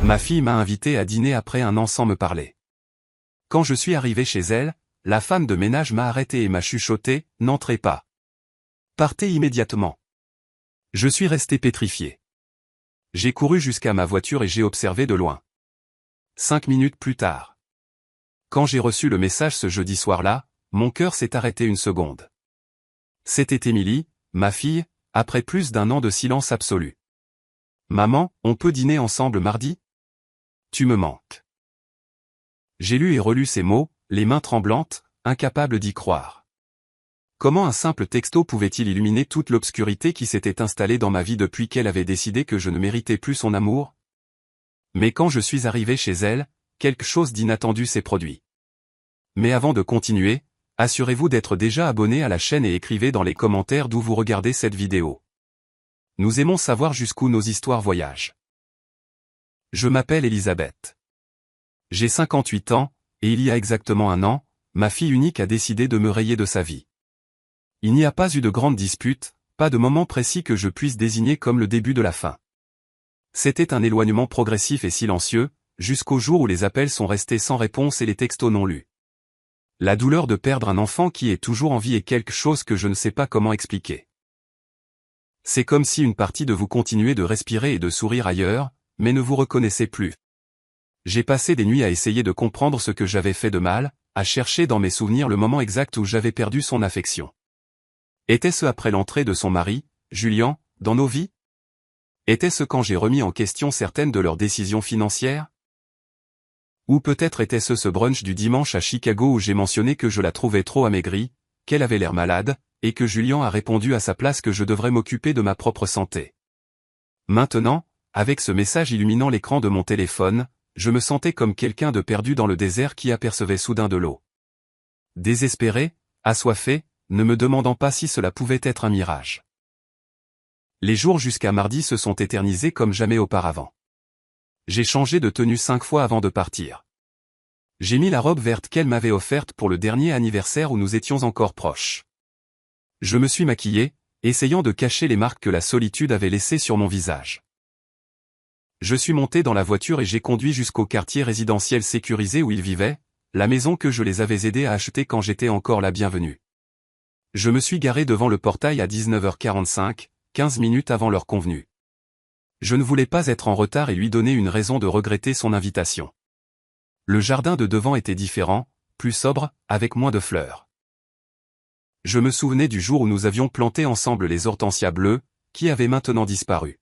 Ma fille m'a invité à dîner après un an sans me parler. Quand je suis arrivé chez elle, la femme de ménage m'a arrêté et m'a chuchoté, « N'entrez pas. Partez immédiatement. » Je suis resté pétrifié. J'ai couru jusqu'à ma voiture et j'ai observé de loin. 5 minutes plus tard. Quand j'ai reçu le message ce jeudi soir-là, mon cœur s'est arrêté une seconde. C'était Émilie, ma fille, après plus d'un an de silence absolu. « Maman, on peut dîner ensemble mardi ? Tu me manques. » J'ai lu et relu ces mots, les mains tremblantes, incapable d'y croire. Comment un simple texto pouvait-il illuminer toute l'obscurité qui s'était installée dans ma vie depuis qu'elle avait décidé que je ne méritais plus son amour ? Mais quand je suis arrivé chez elle, quelque chose d'inattendu s'est produit. Mais avant de continuer, assurez-vous d'être déjà abonné à la chaîne et écrivez dans les commentaires d'où vous regardez cette vidéo. Nous aimons savoir jusqu'où nos histoires voyagent. Je m'appelle Elisabeth. J'ai 58 ans, et il y a exactement un an, ma fille unique a décidé de me rayer de sa vie. Il n'y a pas eu de grande dispute, pas de moment précis que je puisse désigner comme le début de la fin. C'était un éloignement progressif et silencieux, jusqu'au jour où les appels sont restés sans réponse et les textos non lus. La douleur de perdre un enfant qui est toujours en vie est quelque chose que je ne sais pas comment expliquer. C'est comme si une partie de vous continuait de respirer et de sourire ailleurs, mais ne vous reconnaissait plus. J'ai passé des nuits à essayer de comprendre ce que j'avais fait de mal, à chercher dans mes souvenirs le moment exact où j'avais perdu son affection. Était-ce après l'entrée de son mari, Julien, dans nos vies? Était-ce quand j'ai remis en question certaines de leurs décisions financières? Ou peut-être était-ce ce brunch du dimanche à Chicago où j'ai mentionné que je la trouvais trop amaigrie, qu'elle avait l'air malade, et que Julien a répondu à sa place que je devrais m'occuper de ma propre santé. Maintenant, avec ce message illuminant l'écran de mon téléphone, je me sentais comme quelqu'un de perdu dans le désert qui apercevait soudain de l'eau. Désespéré, assoiffé, ne me demandant pas si cela pouvait être un mirage. Les jours jusqu'à mardi se sont éternisés comme jamais auparavant. J'ai changé de tenue 5 fois avant de partir. J'ai mis la robe verte qu'elle m'avait offerte pour le dernier anniversaire où nous étions encore proches. Je me suis maquillé, essayant de cacher les marques que la solitude avait laissées sur mon visage. Je suis monté dans la voiture et j'ai conduit jusqu'au quartier résidentiel sécurisé où ils vivaient, la maison que je les avais aidés à acheter quand j'étais encore la bienvenue. Je me suis garé devant le portail à 19h45, 15 minutes avant l'heure convenue. Je ne voulais pas être en retard et lui donner une raison de regretter son invitation. Le jardin de devant était différent, plus sobre, avec moins de fleurs. Je me souvenais du jour où nous avions planté ensemble les hortensias bleues, qui avaient maintenant disparu.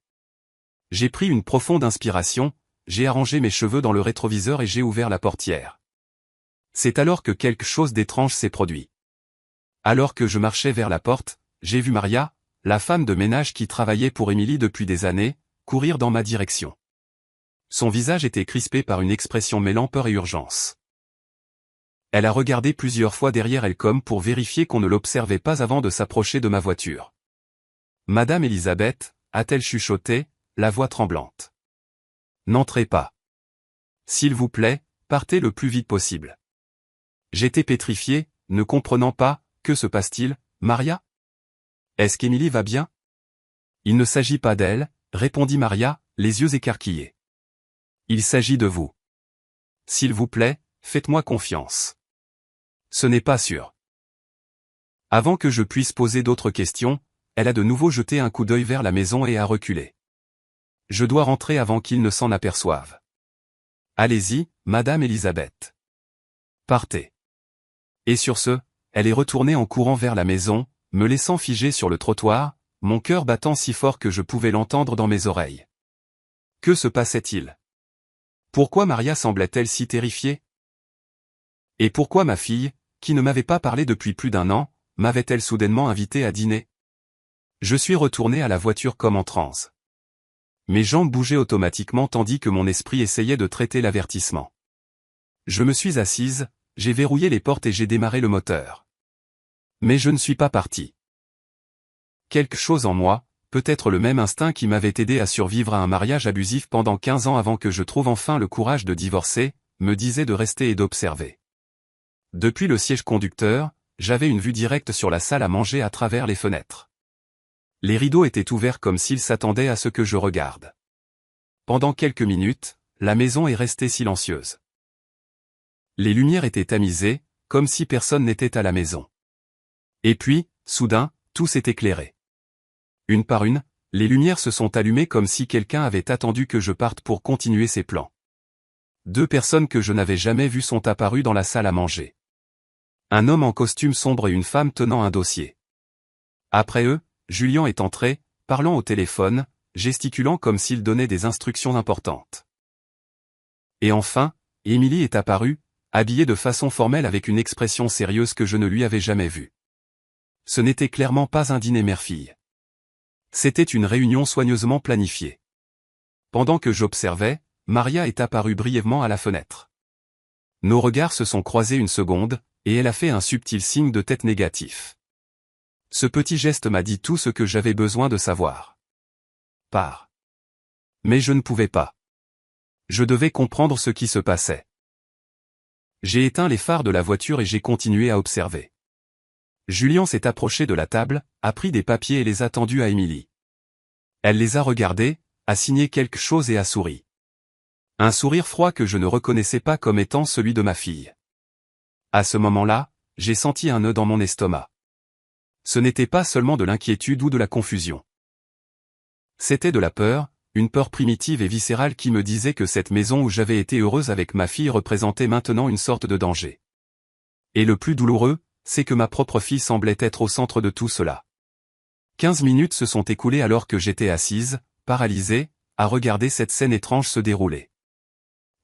J'ai pris une profonde inspiration, j'ai arrangé mes cheveux dans le rétroviseur et j'ai ouvert la portière. C'est alors que quelque chose d'étrange s'est produit. Alors que je marchais vers la porte, j'ai vu Maria, la femme de ménage qui travaillait pour Émilie depuis des années, courir dans ma direction. Son visage était crispé par une expression mêlant peur et urgence. Elle a regardé plusieurs fois derrière elle comme pour vérifier qu'on ne l'observait pas avant de s'approcher de ma voiture. « Madame Elisabeth » a-t-elle chuchoté, la voix tremblante. « N'entrez pas. S'il vous plaît, partez le plus vite possible. » J'étais pétrifié, ne comprenant pas, que se passe-t-il, Maria? Est-ce qu'Émilie va bien? Il ne s'agit pas d'elle, répondit Maria, les yeux écarquillés. Il s'agit de vous. S'il vous plaît, faites-moi confiance. Ce n'est pas sûr. Avant que je puisse poser d'autres questions, elle a de nouveau jeté un coup d'œil vers la maison et a reculé. Je dois rentrer avant qu'il ne s'en aperçoive. Allez-y, Madame Elisabeth. Partez. Et sur ce, elle est retournée en courant vers la maison, me laissant figé sur le trottoir, mon cœur battant si fort que je pouvais l'entendre dans mes oreilles. Que se passait-il? Pourquoi Maria semblait-elle si terrifiée? Et pourquoi ma fille, qui ne m'avait pas parlé depuis plus d'un an, m'avait-elle soudainement invité à dîner? Je suis retourné à la voiture comme en transe. Mes jambes bougeaient automatiquement tandis que mon esprit essayait de traiter l'avertissement. Je me suis assise, j'ai verrouillé les portes et j'ai démarré le moteur. Mais je ne suis pas parti. Quelque chose en moi, peut-être le même instinct qui m'avait aidé à survivre à un mariage abusif pendant 15 ans avant que je trouve enfin le courage de divorcer, me disait de rester et d'observer. Depuis le siège conducteur, j'avais une vue directe sur la salle à manger à travers les fenêtres. Les rideaux étaient ouverts comme s'ils s'attendaient à ce que je regarde. Pendant quelques minutes, la maison est restée silencieuse. Les lumières étaient tamisées, comme si personne n'était à la maison. Et puis, soudain, tout s'est éclairé. Une par une, les lumières se sont allumées comme si quelqu'un avait attendu que je parte pour continuer ses plans. 2 personnes que je n'avais jamais vues sont apparues dans la salle à manger. Un homme en costume sombre et une femme tenant un dossier. Après eux, Julien est entré, parlant au téléphone, gesticulant comme s'il donnait des instructions importantes. Et enfin, Émilie est apparue, habillée de façon formelle avec une expression sérieuse que je ne lui avais jamais vue. Ce n'était clairement pas un dîner mère-fille. C'était une réunion soigneusement planifiée. Pendant que j'observais, Maria est apparue brièvement à la fenêtre. Nos regards se sont croisés une seconde, et elle a fait un subtil signe de tête négatif. Ce petit geste m'a dit tout ce que j'avais besoin de savoir. Pars. Mais je ne pouvais pas. Je devais comprendre ce qui se passait. J'ai éteint les phares de la voiture et j'ai continué à observer. Julien s'est approché de la table, a pris des papiers et les a tendus à Émilie. Elle les a regardés, a signé quelque chose et a souri. Un sourire froid que je ne reconnaissais pas comme étant celui de ma fille. À ce moment-là, j'ai senti un nœud dans mon estomac. Ce n'était pas seulement de l'inquiétude ou de la confusion. C'était de la peur, une peur primitive et viscérale qui me disait que cette maison où j'avais été heureuse avec ma fille représentait maintenant une sorte de danger. Et le plus douloureux, c'est que ma propre fille semblait être au centre de tout cela. 15 minutes se sont écoulées alors que j'étais assise, paralysée, à regarder cette scène étrange se dérouler.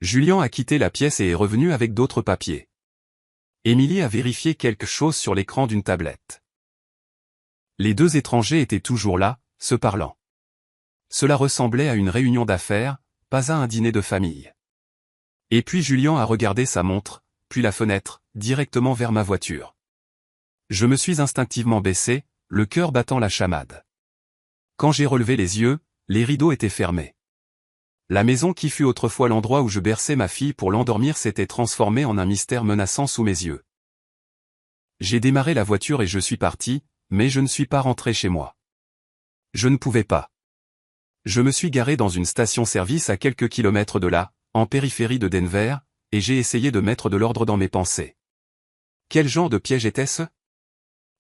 Julien a quitté la pièce et est revenu avec d'autres papiers. Émilie a vérifié quelque chose sur l'écran d'une tablette. Les 2 étrangers étaient toujours là, se parlant. Cela ressemblait à une réunion d'affaires, pas à un dîner de famille. Et puis Julien a regardé sa montre, puis la fenêtre, directement vers ma voiture. Je me suis instinctivement baissé, le cœur battant la chamade. Quand j'ai relevé les yeux, les rideaux étaient fermés. La maison qui fut autrefois l'endroit où je berçais ma fille pour l'endormir s'était transformée en un mystère menaçant sous mes yeux. J'ai démarré la voiture et je suis parti, mais je ne suis pas rentré chez moi. Je ne pouvais pas. Je me suis garé dans une station-service à quelques kilomètres de là, en périphérie de Denver, et j'ai essayé de mettre de l'ordre dans mes pensées. Quel genre de piège était-ce?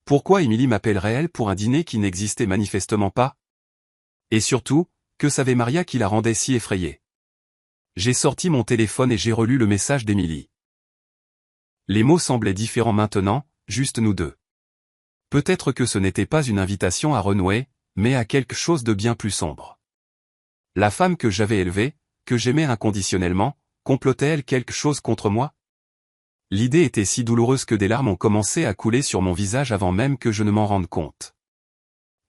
Pourquoi Émilie m'appellerait-elle pour un dîner qui n'existait manifestement pas? Et surtout, que savait Maria qui la rendait si effrayée? J'ai sorti mon téléphone et j'ai relu le message d'Émilie. Les mots semblaient différents maintenant, juste nous deux. Peut-être que ce n'était pas une invitation à renouer, mais à quelque chose de bien plus sombre. La femme que j'avais élevée, que j'aimais inconditionnellement, complotait-elle quelque chose contre moi? L'idée était si douloureuse que des larmes ont commencé à couler sur mon visage avant même que je ne m'en rende compte.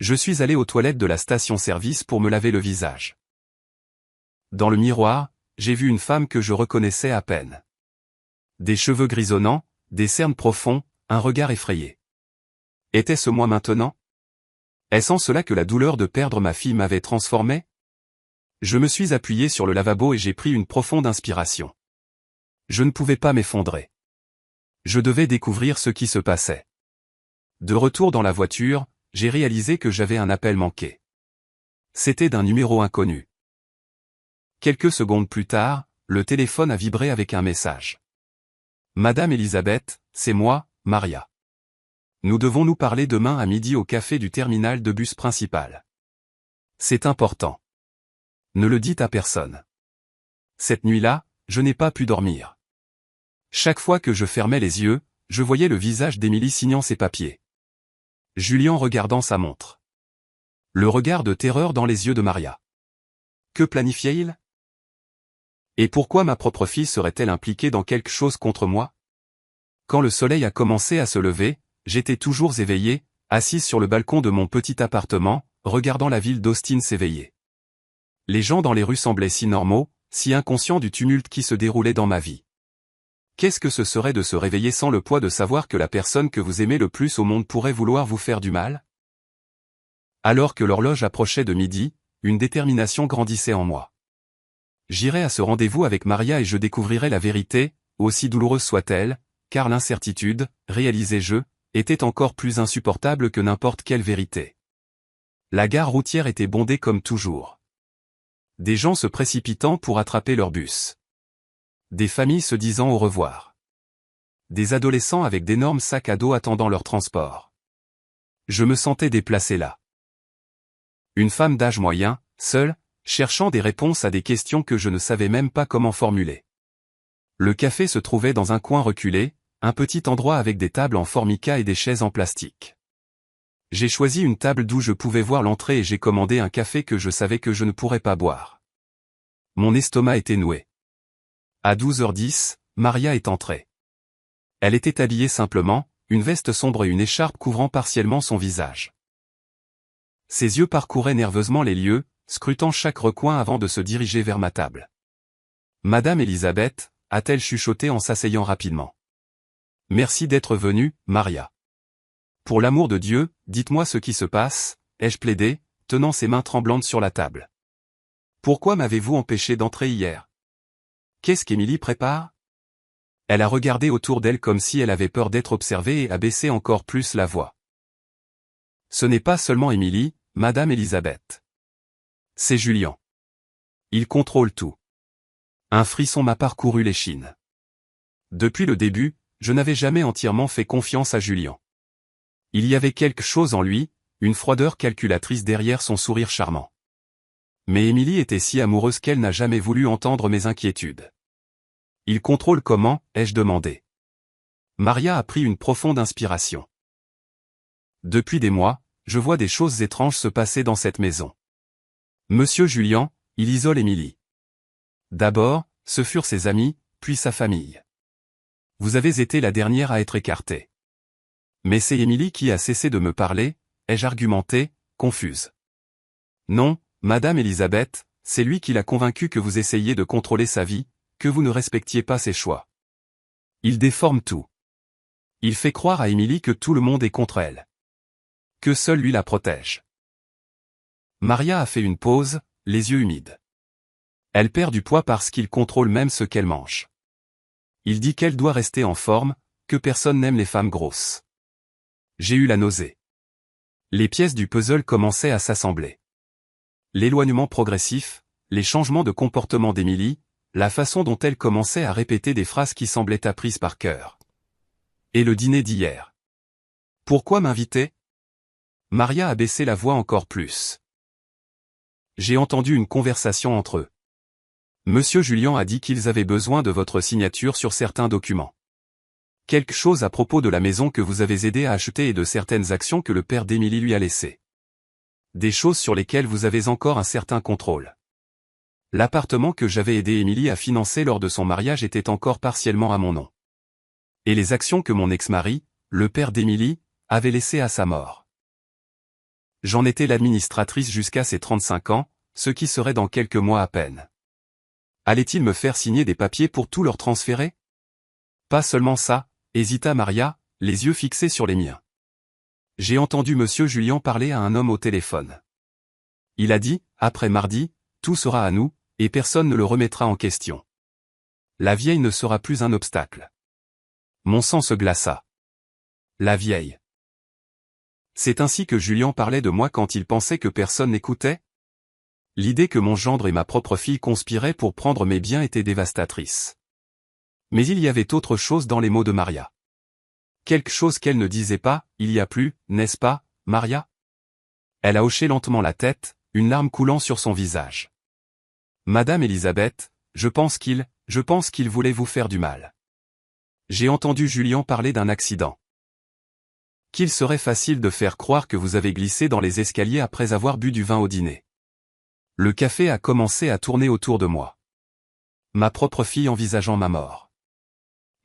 Je suis allé aux toilettes de la station-service pour me laver le visage. Dans le miroir, j'ai vu une femme que je reconnaissais à peine. Des cheveux grisonnants, des cernes profonds, un regard effrayé. Était-ce moi maintenant? Est-ce en cela que la douleur de perdre ma fille m'avait transformé? Je me suis appuyé sur le lavabo et j'ai pris une profonde inspiration. Je ne pouvais pas m'effondrer. Je devais découvrir ce qui se passait. De retour dans la voiture, j'ai réalisé que j'avais un appel manqué. C'était d'un numéro inconnu. Quelques secondes plus tard, le téléphone a vibré avec un message. Madame Elisabeth, c'est moi, Maria. Nous devons nous parler demain à midi au café du terminal de bus principal. C'est important. Ne le dites à personne. Cette nuit-là, je n'ai pas pu dormir. Chaque fois que je fermais les yeux, je voyais le visage d'Émilie signant ses papiers. Julien regardant sa montre. Le regard de terreur dans les yeux de Maria. Que planifiait-il? Et pourquoi ma propre fille serait-elle impliquée dans quelque chose contre moi? Quand le soleil a commencé à se lever, j'étais toujours éveillé, assise sur le balcon de mon petit appartement, regardant la ville d'Austin s'éveiller. Les gens dans les rues semblaient si normaux, si inconscients du tumulte qui se déroulait dans ma vie. Qu'est-ce que ce serait de se réveiller sans le poids de savoir que la personne que vous aimez le plus au monde pourrait vouloir vous faire du mal? Alors que l'horloge approchait de midi, une détermination grandissait en moi. J'irai à ce rendez-vous avec Maria et je découvrirai la vérité, aussi douloureuse soit-elle, car l'incertitude, réalisais-je, était encore plus insupportable que n'importe quelle vérité. La gare routière était bondée comme toujours. Des gens se précipitant pour attraper leur bus. Des familles se disant au revoir. Des adolescents avec d'énormes sacs à dos attendant leur transport. Je me sentais déplacé là. Une femme d'âge moyen, seule, cherchant des réponses à des questions que je ne savais même pas comment formuler. Le café se trouvait dans un coin reculé, un petit endroit avec des tables en formica et des chaises en plastique. J'ai choisi une table d'où je pouvais voir l'entrée et j'ai commandé un café que je savais que je ne pourrais pas boire. Mon estomac était noué. À 12h10, Maria est entrée. Elle était habillée simplement, une veste sombre et une écharpe couvrant partiellement son visage. Ses yeux parcouraient nerveusement les lieux, scrutant chaque recoin avant de se diriger vers ma table. « Madame Elisabeth » a-t-elle chuchoté en s'asseyant rapidement. « Merci d'être venue, Maria. Pour l'amour de Dieu, dites-moi ce qui se passe, ai-je plaidé, tenant ses mains tremblantes sur la table. Pourquoi m'avez-vous empêché d'entrer hier? Qu'est-ce qu'Émilie prépare? Elle a regardé autour d'elle comme si elle avait peur d'être observée et a baissé encore plus la voix. Ce n'est pas seulement Émilie, Madame Elisabeth. C'est Julien. Il contrôle tout. Un frisson m'a parcouru l'échine. Depuis le début, je n'avais jamais entièrement fait confiance à Julien. Il y avait quelque chose en lui, une froideur calculatrice derrière son sourire charmant. Mais Émilie était si amoureuse qu'elle n'a jamais voulu entendre mes inquiétudes. Il contrôle comment, ai-je demandé. Maria a pris une profonde inspiration. Depuis des mois, je vois des choses étranges se passer dans cette maison. Monsieur Julien, il isole Émilie. D'abord, ce furent ses amis, puis sa famille. Vous avez été la dernière à être écartée. Mais c'est Émilie qui a cessé de me parler, ai-je argumenté, confuse. Non, Madame Elisabeth, c'est lui qui l'a convaincue que vous essayiez de contrôler sa vie, que vous ne respectiez pas ses choix. Il déforme tout. Il fait croire à Émilie que tout le monde est contre elle. Que seul lui la protège. Maria a fait une pause, les yeux humides. Elle perd du poids parce qu'il contrôle même ce qu'elle mange. Il dit qu'elle doit rester en forme, que personne n'aime les femmes grosses. J'ai eu la nausée. Les pièces du puzzle commençaient à s'assembler. L'éloignement progressif, les changements de comportement d'Émilie, la façon dont elle commençait à répéter des phrases qui semblaient apprises par cœur. Et le dîner d'hier. Pourquoi m'inviter? Maria a baissé la voix encore plus. J'ai entendu une conversation entre eux. Monsieur Julien a dit qu'ils avaient besoin de votre signature sur certains documents. Quelque chose à propos de la maison que vous avez aidé à acheter et de certaines actions que le père d'Émilie lui a laissées. Des choses sur lesquelles vous avez encore un certain contrôle. L'appartement que j'avais aidé Émilie à financer lors de son mariage était encore partiellement à mon nom. Et les actions que mon ex-mari, le père d'Émilie, avait laissées à sa mort. J'en étais l'administratrice jusqu'à ses 35 ans, ce qui serait dans quelques mois à peine. Allait-il me faire signer des papiers pour tout leur transférer? Pas seulement ça, hésita Maria, les yeux fixés sur les miens. J'ai entendu Monsieur Julien parler à un homme au téléphone. Il a dit, après mardi, tout sera à nous, et personne ne le remettra en question. La vieille ne sera plus un obstacle. Mon sang se glaça. La vieille. C'est ainsi que Julien parlait de moi quand il pensait que personne n'écoutait? L'idée que mon gendre et ma propre fille conspiraient pour prendre mes biens était dévastatrice. Mais il y avait autre chose dans les mots de Maria. Quelque chose qu'elle ne disait pas, il y a plus, n'est-ce pas, Maria? Elle a hoché lentement la tête, une larme coulant sur son visage. Madame Elisabeth, je pense qu'il voulait vous faire du mal. J'ai entendu Julien parler d'un accident. Qu'il serait facile de faire croire que vous avez glissé dans les escaliers après avoir bu du vin au dîner. Le café a commencé à tourner autour de moi. Ma propre fille envisageant ma mort.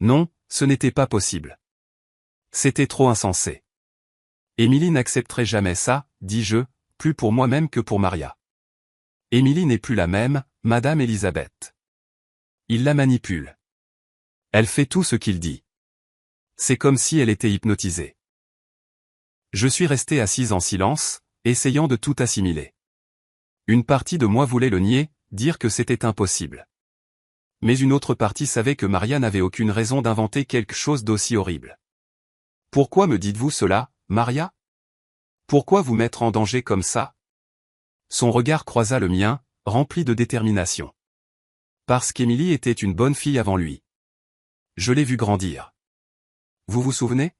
Non, ce n'était pas possible. C'était trop insensé. Émilie n'accepterait jamais ça, dis-je, plus pour moi-même que pour Maria. Émilie n'est plus la même, Madame Elisabeth. Il la manipule. Elle fait tout ce qu'il dit. C'est comme si elle était hypnotisée. Je suis resté assise en silence, essayant de tout assimiler. Une partie de moi voulait le nier, dire que c'était impossible. Mais une autre partie savait que Maria n'avait aucune raison d'inventer quelque chose d'aussi horrible. Pourquoi me dites-vous cela, Maria? Pourquoi vous mettre en danger comme ça? Son regard croisa le mien, rempli de détermination. Parce qu'Émilie était une bonne fille avant lui. Je l'ai vue grandir. Vous vous souvenez?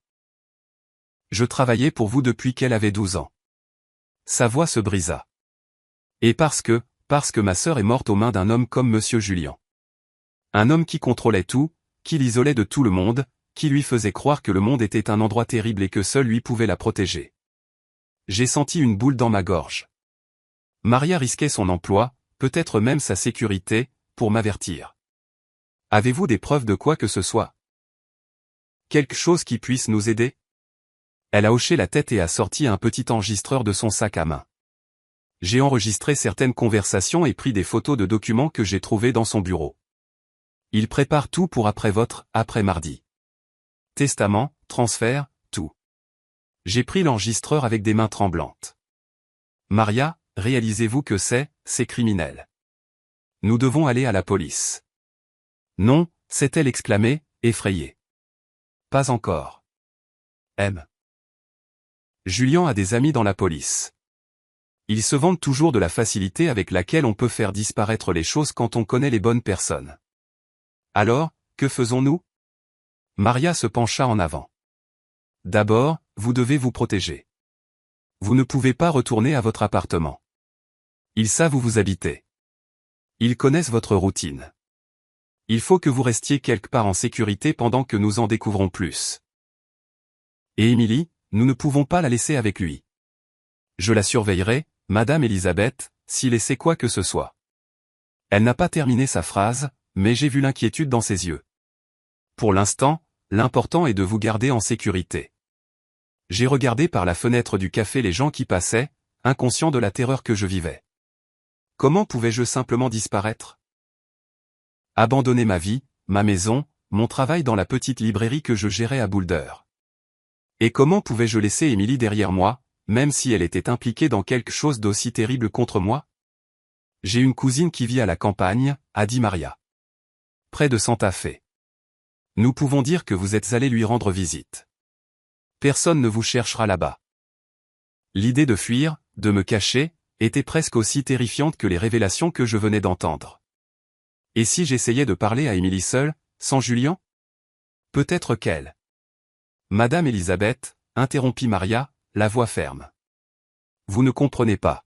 Je travaillais pour vous depuis qu'elle avait 12 ans. Sa voix se brisa. Et parce que ma sœur est morte aux mains d'un homme comme Monsieur Julien. Un homme qui contrôlait tout, qui l'isolait de tout le monde, qui lui faisait croire que le monde était un endroit terrible et que seul lui pouvait la protéger. J'ai senti une boule dans ma gorge. Maria risquait son emploi, peut-être même sa sécurité, pour m'avertir. Avez-vous des preuves de quoi que ce soit? Quelque chose qui puisse nous aider? Elle a hoché la tête et a sorti un petit enregistreur de son sac à main. J'ai enregistré certaines conversations et pris des photos de documents que j'ai trouvés dans son bureau. Il prépare tout pour après mardi. Testament, transfert, tout. J'ai pris l'enregistreur avec des mains tremblantes. Maria, réalisez-vous que c'est criminel. Nous devons aller à la police. Non, s'est-elle exclamée, effrayée. Pas encore. Julien a des amis dans la police. Ils se vantent toujours de la facilité avec laquelle on peut faire disparaître les choses quand on connaît les bonnes personnes. Alors, que faisons-nous? Maria se pencha en avant. D'abord, vous devez vous protéger. Vous ne pouvez pas retourner à votre appartement. Ils savent où vous habitez. Ils connaissent votre routine. Il faut que vous restiez quelque part en sécurité pendant que nous en découvrons plus. Et Émilie, nous ne pouvons pas la laisser avec lui. Je la surveillerai, Madame Elisabeth, s'il essaie quoi que ce soit. Elle n'a pas terminé sa phrase, mais j'ai vu l'inquiétude dans ses yeux. Pour l'instant, l'important est de vous garder en sécurité. J'ai regardé par la fenêtre du café les gens qui passaient, inconscient de la terreur que je vivais. Comment pouvais-je simplement disparaître? Abandonner ma vie, ma maison, mon travail dans la petite librairie que je gérais à Boulder. Et comment pouvais-je laisser Émilie derrière moi, même si elle était impliquée dans quelque chose d'aussi terrible contre moi? J'ai une cousine qui vit à la campagne, a dit Maria. Près de Santa Fe. Nous pouvons dire que vous êtes allé lui rendre visite. Personne ne vous cherchera là-bas. L'idée de fuir, de me cacher, était presque aussi terrifiante que les révélations que je venais d'entendre. Et si j'essayais de parler à Émilie seule, sans Julien? Peut-être qu'elle. Madame Elisabeth, interrompit Maria, la voix ferme. Vous ne comprenez pas.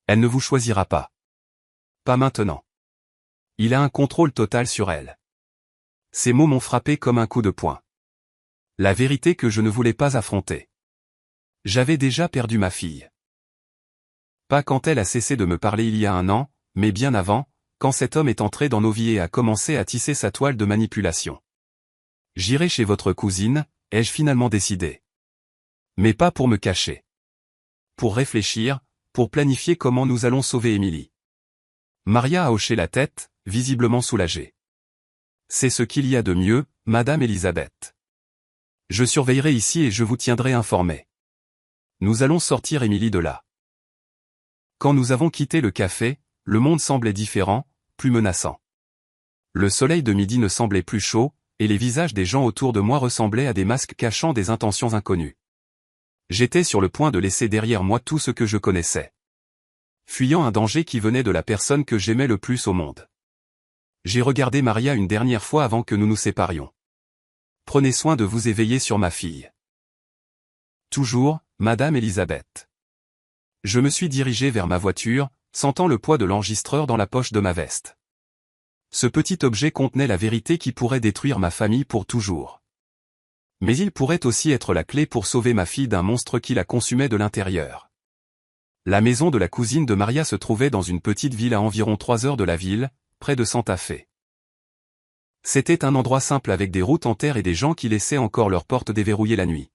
Elle ne vous choisira pas. Pas maintenant. Il a un contrôle total sur elle. Ces mots m'ont frappé comme un coup de poing. La vérité que je ne voulais pas affronter. J'avais déjà perdu ma fille. Pas quand elle a cessé de me parler il y a un an, mais bien avant, quand cet homme est entré dans nos vies et a commencé à tisser sa toile de manipulation. J'irai chez votre cousine, ai-je finalement décidé. Mais pas pour me cacher. Pour réfléchir, pour planifier comment nous allons sauver Émilie. Maria a hoché la tête, visiblement soulagée. C'est ce qu'il y a de mieux, Madame Elisabeth. Je surveillerai ici et je vous tiendrai informé. Nous allons sortir Émilie de là. Quand nous avons quitté le café, le monde semblait différent, plus menaçant. Le soleil de midi ne semblait plus chaud, et les visages des gens autour de moi ressemblaient à des masques cachant des intentions inconnues. J'étais sur le point de laisser derrière moi tout ce que je connaissais. Fuyant un danger qui venait de la personne que j'aimais le plus au monde. J'ai regardé Maria une dernière fois avant que nous nous séparions. Prenez soin de vous éveiller sur ma fille. Toujours, Madame Elisabeth. Je me suis dirigé vers ma voiture, sentant le poids de l'enregistreur dans la poche de ma veste. Ce petit objet contenait la vérité qui pourrait détruire ma famille pour toujours. Mais il pourrait aussi être la clé pour sauver ma fille d'un monstre qui la consumait de l'intérieur. La maison de la cousine de Maria se trouvait dans une petite ville à environ 3 heures de la ville, près de Santa Fe. C'était un endroit simple avec des routes en terre et des gens qui laissaient encore leurs portes déverrouillées la nuit.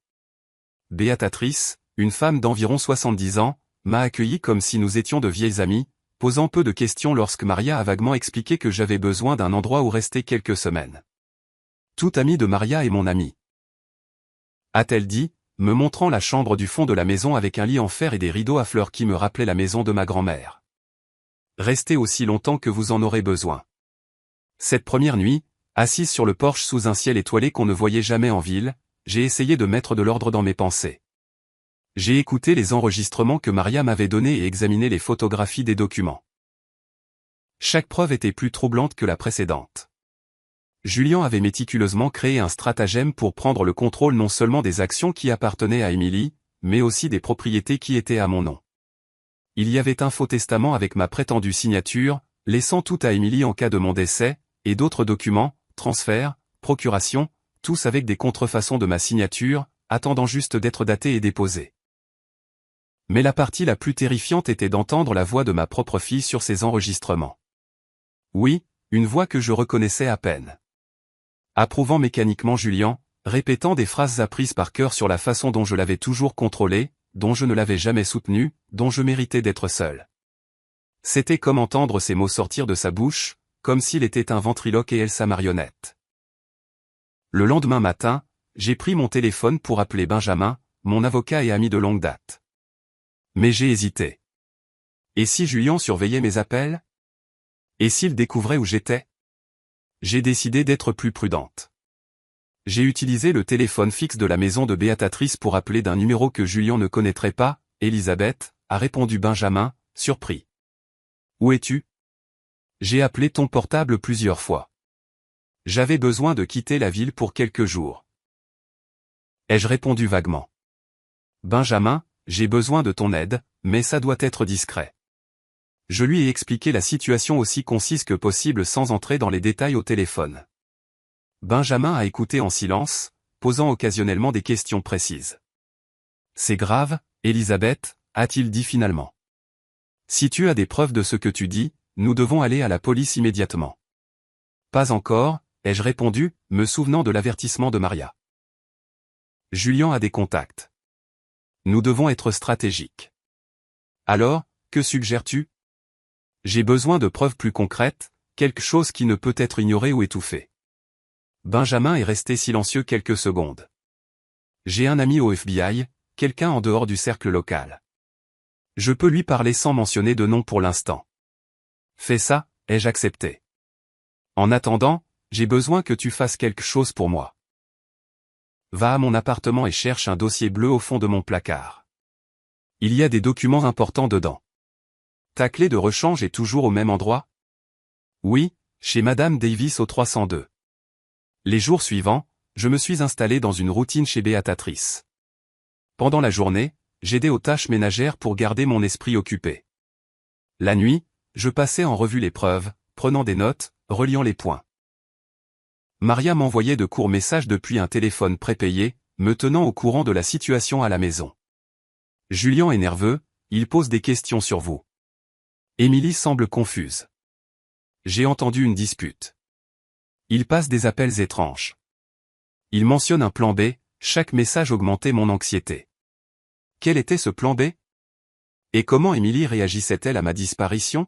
Béatrice, une femme d'environ 70 ans, m'a accueilli comme si nous étions de vieilles amies, posant peu de questions lorsque Maria a vaguement expliqué que j'avais besoin d'un endroit où rester quelques semaines. Tout ami de Maria est mon ami. A-t-elle dit, me montrant la chambre du fond de la maison avec un lit en fer et des rideaux à fleurs qui me rappelaient la maison de ma grand-mère. Restez aussi longtemps que vous en aurez besoin. Cette première nuit, assise sur le porche sous un ciel étoilé qu'on ne voyait jamais en ville, j'ai essayé de mettre de l'ordre dans mes pensées. J'ai écouté les enregistrements que Maria m'avait donnés et examiné les photographies des documents. Chaque preuve était plus troublante que la précédente. Julien avait méticuleusement créé un stratagème pour prendre le contrôle non seulement des actions qui appartenaient à Émilie, mais aussi des propriétés qui étaient à mon nom. Il y avait un faux testament avec ma prétendue signature, laissant tout à Émilie en cas de mon décès, et d'autres documents, transferts, procurations, tous avec des contrefaçons de ma signature, attendant juste d'être datés et déposés. Mais la partie la plus terrifiante était d'entendre la voix de ma propre fille sur ces enregistrements. Oui, une voix que je reconnaissais à peine. Approuvant mécaniquement Julien, répétant des phrases apprises par cœur sur la façon dont je l'avais toujours contrôlé, dont je ne l'avais jamais soutenu, dont je méritais d'être seul. C'était comme entendre ces mots sortir de sa bouche, comme s'il était un ventriloque et elle sa marionnette. Le lendemain matin, j'ai pris mon téléphone pour appeler Benjamin, mon avocat et ami de longue date. Mais j'ai hésité. Et si Julien surveillait mes appels? Et s'il découvrait où j'étais? J'ai décidé d'être plus prudente. J'ai utilisé le téléphone fixe de la maison de Béatatrice pour appeler d'un numéro que Julien ne connaîtrait pas. Elisabeth, a répondu Benjamin, surpris. Où es-tu? J'ai appelé ton portable plusieurs fois. J'avais besoin de quitter la ville pour quelques jours. Ai-je répondu vaguement. Benjamin, j'ai besoin de ton aide, mais ça doit être discret. Je lui ai expliqué la situation aussi concise que possible sans entrer dans les détails au téléphone. Benjamin a écouté en silence, posant occasionnellement des questions précises. C'est grave, Elisabeth, a-t-il dit finalement. Si tu as des preuves de ce que tu dis, nous devons aller à la police immédiatement. Pas encore, ai-je répondu, me souvenant de l'avertissement de Maria. Julien a des contacts. Nous devons être stratégiques. Alors, que suggères-tu? J'ai besoin de preuves plus concrètes, quelque chose qui ne peut être ignoré ou étouffé. Benjamin est resté silencieux quelques secondes. J'ai un ami au FBI, quelqu'un en dehors du cercle local. Je peux lui parler sans mentionner de nom pour l'instant. Fais ça, ai-je accepté. En attendant, j'ai besoin que tu fasses quelque chose pour moi. Va à mon appartement et cherche un dossier bleu au fond de mon placard. Il y a des documents importants dedans. Ta clé de rechange est toujours au même endroit? Oui, chez Madame Davis au 302. Les jours suivants, je me suis installé dans une routine chez Béatatrice. Pendant la journée, j'aidais aux tâches ménagères pour garder mon esprit occupé. La nuit, je passais en revue les preuves, prenant des notes, reliant les points. Maria m'envoyait de courts messages depuis un téléphone prépayé, me tenant au courant de la situation à la maison. Julien est nerveux, il pose des questions sur vous. Émilie semble confuse. J'ai entendu une dispute. Il passe des appels étranges. Il mentionne un plan B, chaque message augmentait mon anxiété. Quel était ce plan B? Et comment Émilie réagissait-elle à ma disparition?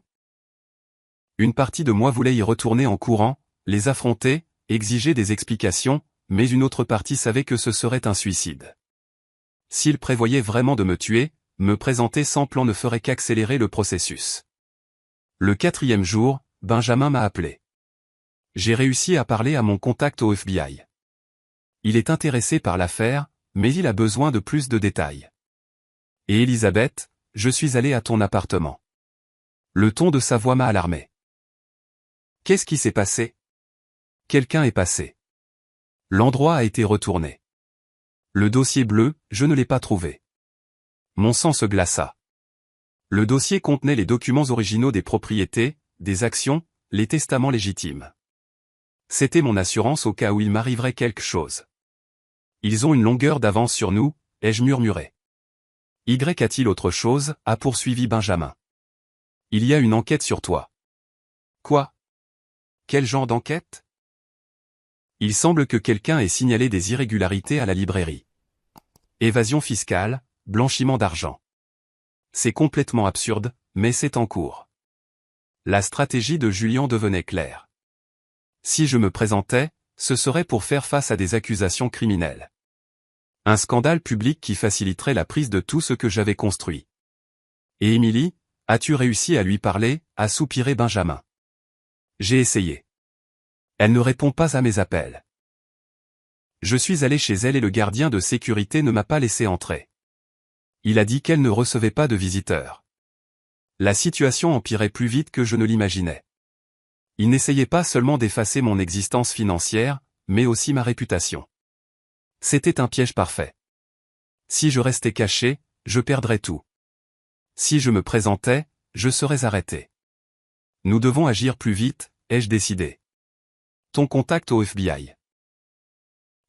Une partie de moi voulait y retourner en courant, les affronter, exiger des explications, mais une autre partie savait que ce serait un suicide. S'il prévoyait vraiment de me tuer, me présenter sans plan ne ferait qu'accélérer le processus. Le 4e jour, Benjamin m'a appelé. J'ai réussi à parler à mon contact au FBI. Il est intéressé par l'affaire, mais il a besoin de plus de détails. Et Elisabeth, je suis allé à ton appartement. Le ton de sa voix m'a alarmé. Qu'est-ce qui s'est passé? Quelqu'un est passé. L'endroit a été retourné. Le dossier bleu, je ne l'ai pas trouvé. Mon sang se glaça. Le dossier contenait les documents originaux des propriétés, des actions, les testaments légitimes. C'était mon assurance au cas où il m'arriverait quelque chose. Ils ont une longueur d'avance sur nous, ai-je murmuré. Y a-t-il autre chose, a poursuivi Benjamin. Il y a une enquête sur toi. Quoi? Quel genre d'enquête? Il semble que quelqu'un ait signalé des irrégularités à la librairie. Évasion fiscale, blanchiment d'argent. C'est complètement absurde, mais c'est en cours. La stratégie de Julien devenait claire. Si je me présentais, ce serait pour faire face à des accusations criminelles. Un scandale public qui faciliterait la prise de tout ce que j'avais construit. Et Émilie, as-tu réussi à lui parler, a soupiré Benjamin. J'ai essayé. Elle ne répond pas à mes appels. Je suis allé chez elle et le gardien de sécurité ne m'a pas laissé entrer. Il a dit qu'elle ne recevait pas de visiteurs. La situation empirait plus vite que je ne l'imaginais. Il n'essayait pas seulement d'effacer mon existence financière, mais aussi ma réputation. C'était un piège parfait. Si je restais caché, je perdrais tout. Si je me présentais, je serais arrêté. Nous devons agir plus vite, ai-je décidé. Ton contact au FBI.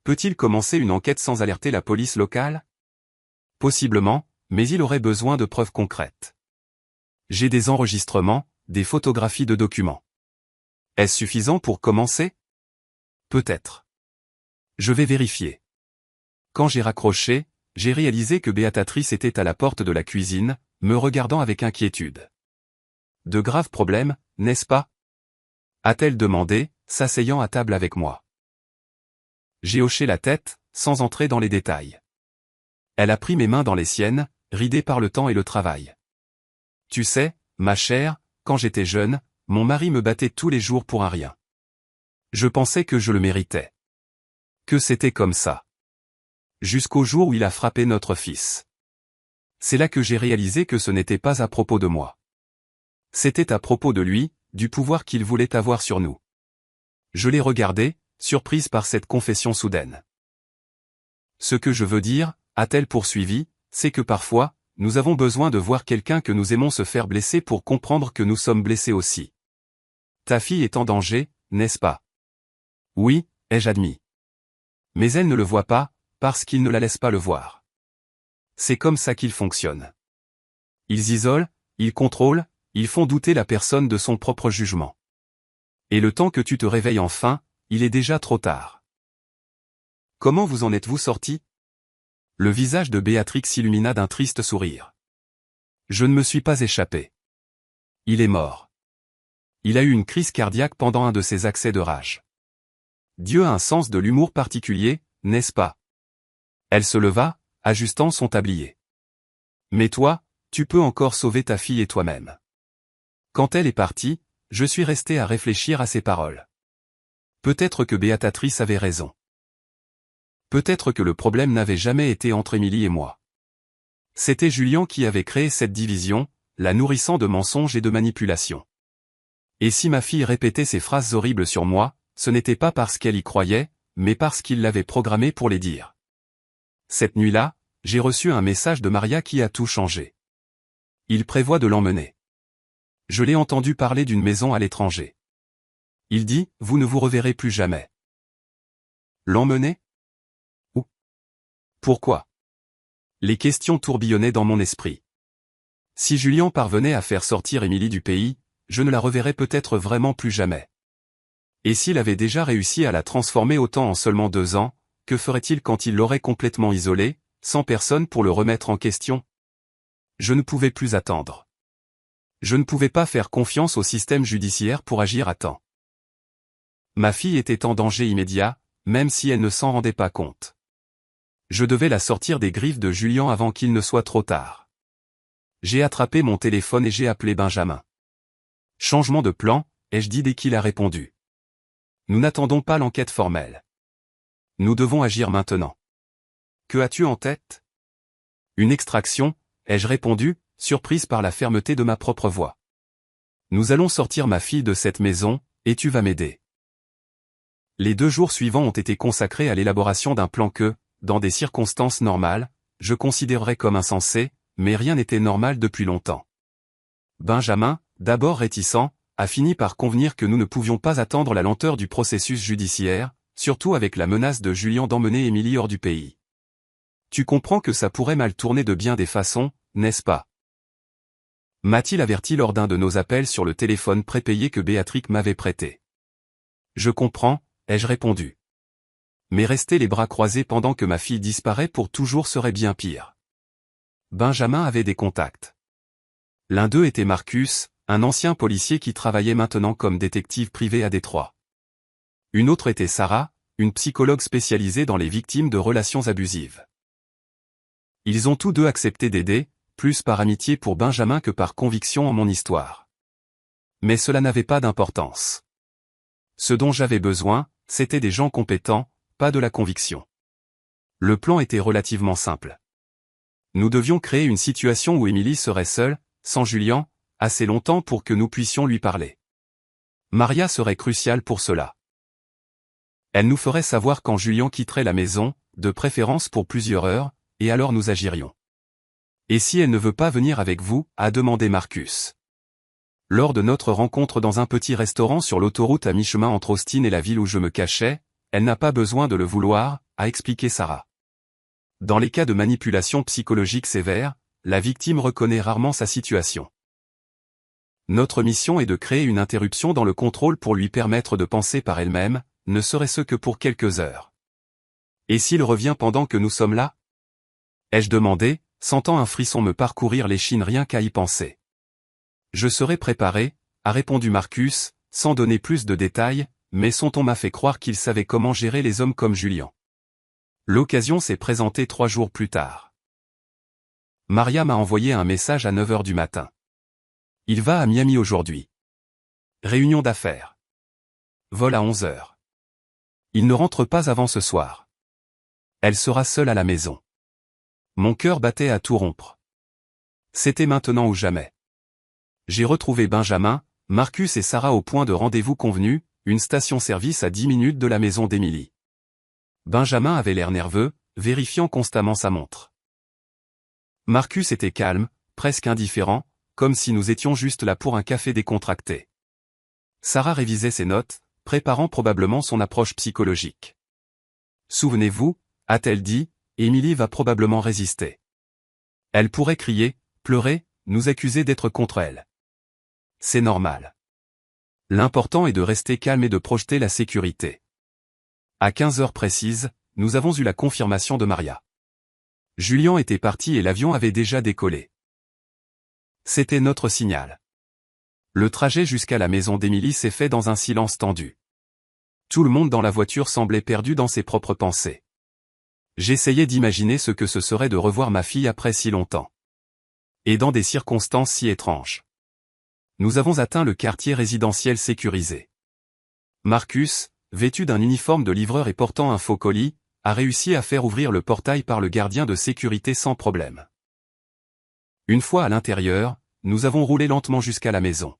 Peut-il commencer une enquête sans alerter la police locale? Possiblement, mais il aurait besoin de preuves concrètes. J'ai des enregistrements, des photographies de documents. Est-ce suffisant pour commencer? Peut-être. Je vais vérifier. Quand j'ai raccroché, j'ai réalisé que Béatrice était à la porte de la cuisine, me regardant avec inquiétude. De graves problèmes, n'est-ce pas? A-t-elle demandé, s'asseyant à table avec moi. J'ai hoché la tête, sans entrer dans les détails. Elle a pris mes mains dans les siennes, ridées par le temps et le travail. Tu sais, ma chère, quand j'étais jeune, mon mari me battait tous les jours pour un rien. Je pensais que je le méritais. Que c'était comme ça. Jusqu'au jour où il a frappé notre fils. C'est là que j'ai réalisé que ce n'était pas à propos de moi. C'était à propos de lui, du pouvoir qu'il voulait avoir sur nous. Je l'ai regardée, surprise par cette confession soudaine. Ce que je veux dire, a-t-elle poursuivi, c'est que parfois, nous avons besoin de voir quelqu'un que nous aimons se faire blesser pour comprendre que nous sommes blessés aussi. Ta fille est en danger, n'est-ce pas? Oui, ai-je admis. Mais elle ne le voit pas, parce qu'il ne la laisse pas le voir. C'est comme ça qu'ils fonctionnent. Ils isolent, ils contrôlent, ils font douter la personne de son propre jugement. Et le temps que tu te réveilles enfin, il est déjà trop tard. Comment vous en êtes-vous sorti? Le visage de Béatrix s'illumina d'un triste sourire. Je ne me suis pas échappé. Il est mort. Il a eu une crise cardiaque pendant un de ses accès de rage. Dieu a un sens de l'humour particulier, n'est-ce pas? Elle se leva, ajustant son tablier. Mais toi, tu peux encore sauver ta fille et toi-même. Quand elle est partie, je suis resté à réfléchir à ses paroles. Peut-être que Béatrice avait raison. Peut-être que le problème n'avait jamais été entre Émilie et moi. C'était Julien qui avait créé cette division, la nourrissant de mensonges et de manipulations. Et si ma fille répétait ces phrases horribles sur moi, ce n'était pas parce qu'elle y croyait, mais parce qu'il l'avait programmée pour les dire. Cette nuit-là, j'ai reçu un message de Maria qui a tout changé. Il prévoit de l'emmener. Je l'ai entendu parler d'une maison à l'étranger. Il dit, vous ne vous reverrez plus jamais. L'emmener? Où? Pourquoi? Les questions tourbillonnaient dans mon esprit. Si Julien parvenait à faire sortir Émilie du pays, je ne la reverrais peut-être vraiment plus jamais. Et s'il avait déjà réussi à la transformer autant en seulement 2 ans, que ferait-il quand il l'aurait complètement isolée, sans personne pour le remettre en question? Je ne pouvais plus attendre. Je ne pouvais pas faire confiance au système judiciaire pour agir à temps. Ma fille était en danger immédiat, même si elle ne s'en rendait pas compte. Je devais la sortir des griffes de Julien avant qu'il ne soit trop tard. J'ai attrapé mon téléphone et j'ai appelé Benjamin. Changement de plan, ai-je dit dès qu'il a répondu. Nous n'attendons pas l'enquête formelle. Nous devons agir maintenant. Que as-tu en tête? Une extraction, ai-je répondu, surprise par la fermeté de ma propre voix. Nous allons sortir ma fille de cette maison, et tu vas m'aider. Les 2 jours suivants ont été consacrés à l'élaboration d'un plan que, dans des circonstances normales, je considérerais comme insensé, mais rien n'était normal depuis longtemps. Benjamin, d'abord réticent, a fini par convenir que nous ne pouvions pas attendre la lenteur du processus judiciaire, surtout avec la menace de Julien d'emmener Émilie hors du pays. Tu comprends que ça pourrait mal tourner de bien des façons, n'est-ce pas? M'a-t-il averti lors d'un de nos appels sur le téléphone prépayé que Béatrix m'avait prêté. Je comprends, ai-je répondu. Mais rester les bras croisés pendant que ma fille disparaît pour toujours serait bien pire. Benjamin avait des contacts. L'un d'eux était Marcus, un ancien policier qui travaillait maintenant comme détective privé à Détroit. Une autre était Sarah, une psychologue spécialisée dans les victimes de relations abusives. Ils ont tous deux accepté d'aider, plus par amitié pour Benjamin que par conviction en mon histoire. Mais cela n'avait pas d'importance. Ce dont j'avais besoin, c'était des gens compétents, pas de la conviction. Le plan était relativement simple. Nous devions créer une situation où Émilie serait seule, sans Julien, assez longtemps pour que nous puissions lui parler. Maria serait cruciale pour cela. Elle nous ferait savoir quand Julien quitterait la maison, de préférence pour plusieurs heures, et alors nous agirions. Et si elle ne veut pas venir avec vous, a demandé Marcus. Lors de notre rencontre dans un petit restaurant sur l'autoroute à mi-chemin entre Austin et la ville où je me cachais, elle n'a pas besoin de le vouloir, a expliqué Sarah. Dans les cas de manipulation psychologique sévère, la victime reconnaît rarement sa situation. Notre mission est de créer une interruption dans le contrôle pour lui permettre de penser par elle-même, ne serait-ce que pour quelques heures. Et s'il revient pendant que nous sommes là? Ai-je demandé, sentant un frisson me parcourir l'échine rien qu'à y penser. Je serai préparé, a répondu Marcus, sans donner plus de détails, mais son ton m'a fait croire qu'il savait comment gérer les hommes comme Julien. L'occasion s'est présentée 3 jours plus tard. Maria m'a envoyé un message à 9 h du matin. Il va à Miami aujourd'hui. Réunion d'affaires. Vol à 11 h. Il ne rentre pas avant ce soir. Elle sera seule à la maison. Mon cœur battait à tout rompre. C'était maintenant ou jamais. J'ai retrouvé Benjamin, Marcus et Sarah au point de rendez-vous convenu, une station-service à 10 minutes de la maison d'Emily. Benjamin avait l'air nerveux, vérifiant constamment sa montre. Marcus était calme, presque indifférent, comme si nous étions juste là pour un café décontracté. Sarah révisait ses notes, préparant probablement son approche psychologique. Souvenez-vous, a-t-elle dit, Emily va probablement résister. Elle pourrait crier, pleurer, nous accuser d'être contre elle. C'est normal. L'important est de rester calme et de projeter la sécurité. À 15 h précises, nous avons eu la confirmation de Maria. Julien était parti et l'avion avait déjà décollé. C'était notre signal. Le trajet jusqu'à la maison d'Emily s'est fait dans un silence tendu. Tout le monde dans la voiture semblait perdu dans ses propres pensées. J'essayais d'imaginer ce que ce serait de revoir ma fille après si longtemps. Et dans des circonstances si étranges. Nous avons atteint le quartier résidentiel sécurisé. Marcus, vêtu d'un uniforme de livreur et portant un faux colis, a réussi à faire ouvrir le portail par le gardien de sécurité sans problème. Une fois à l'intérieur, nous avons roulé lentement jusqu'à la maison.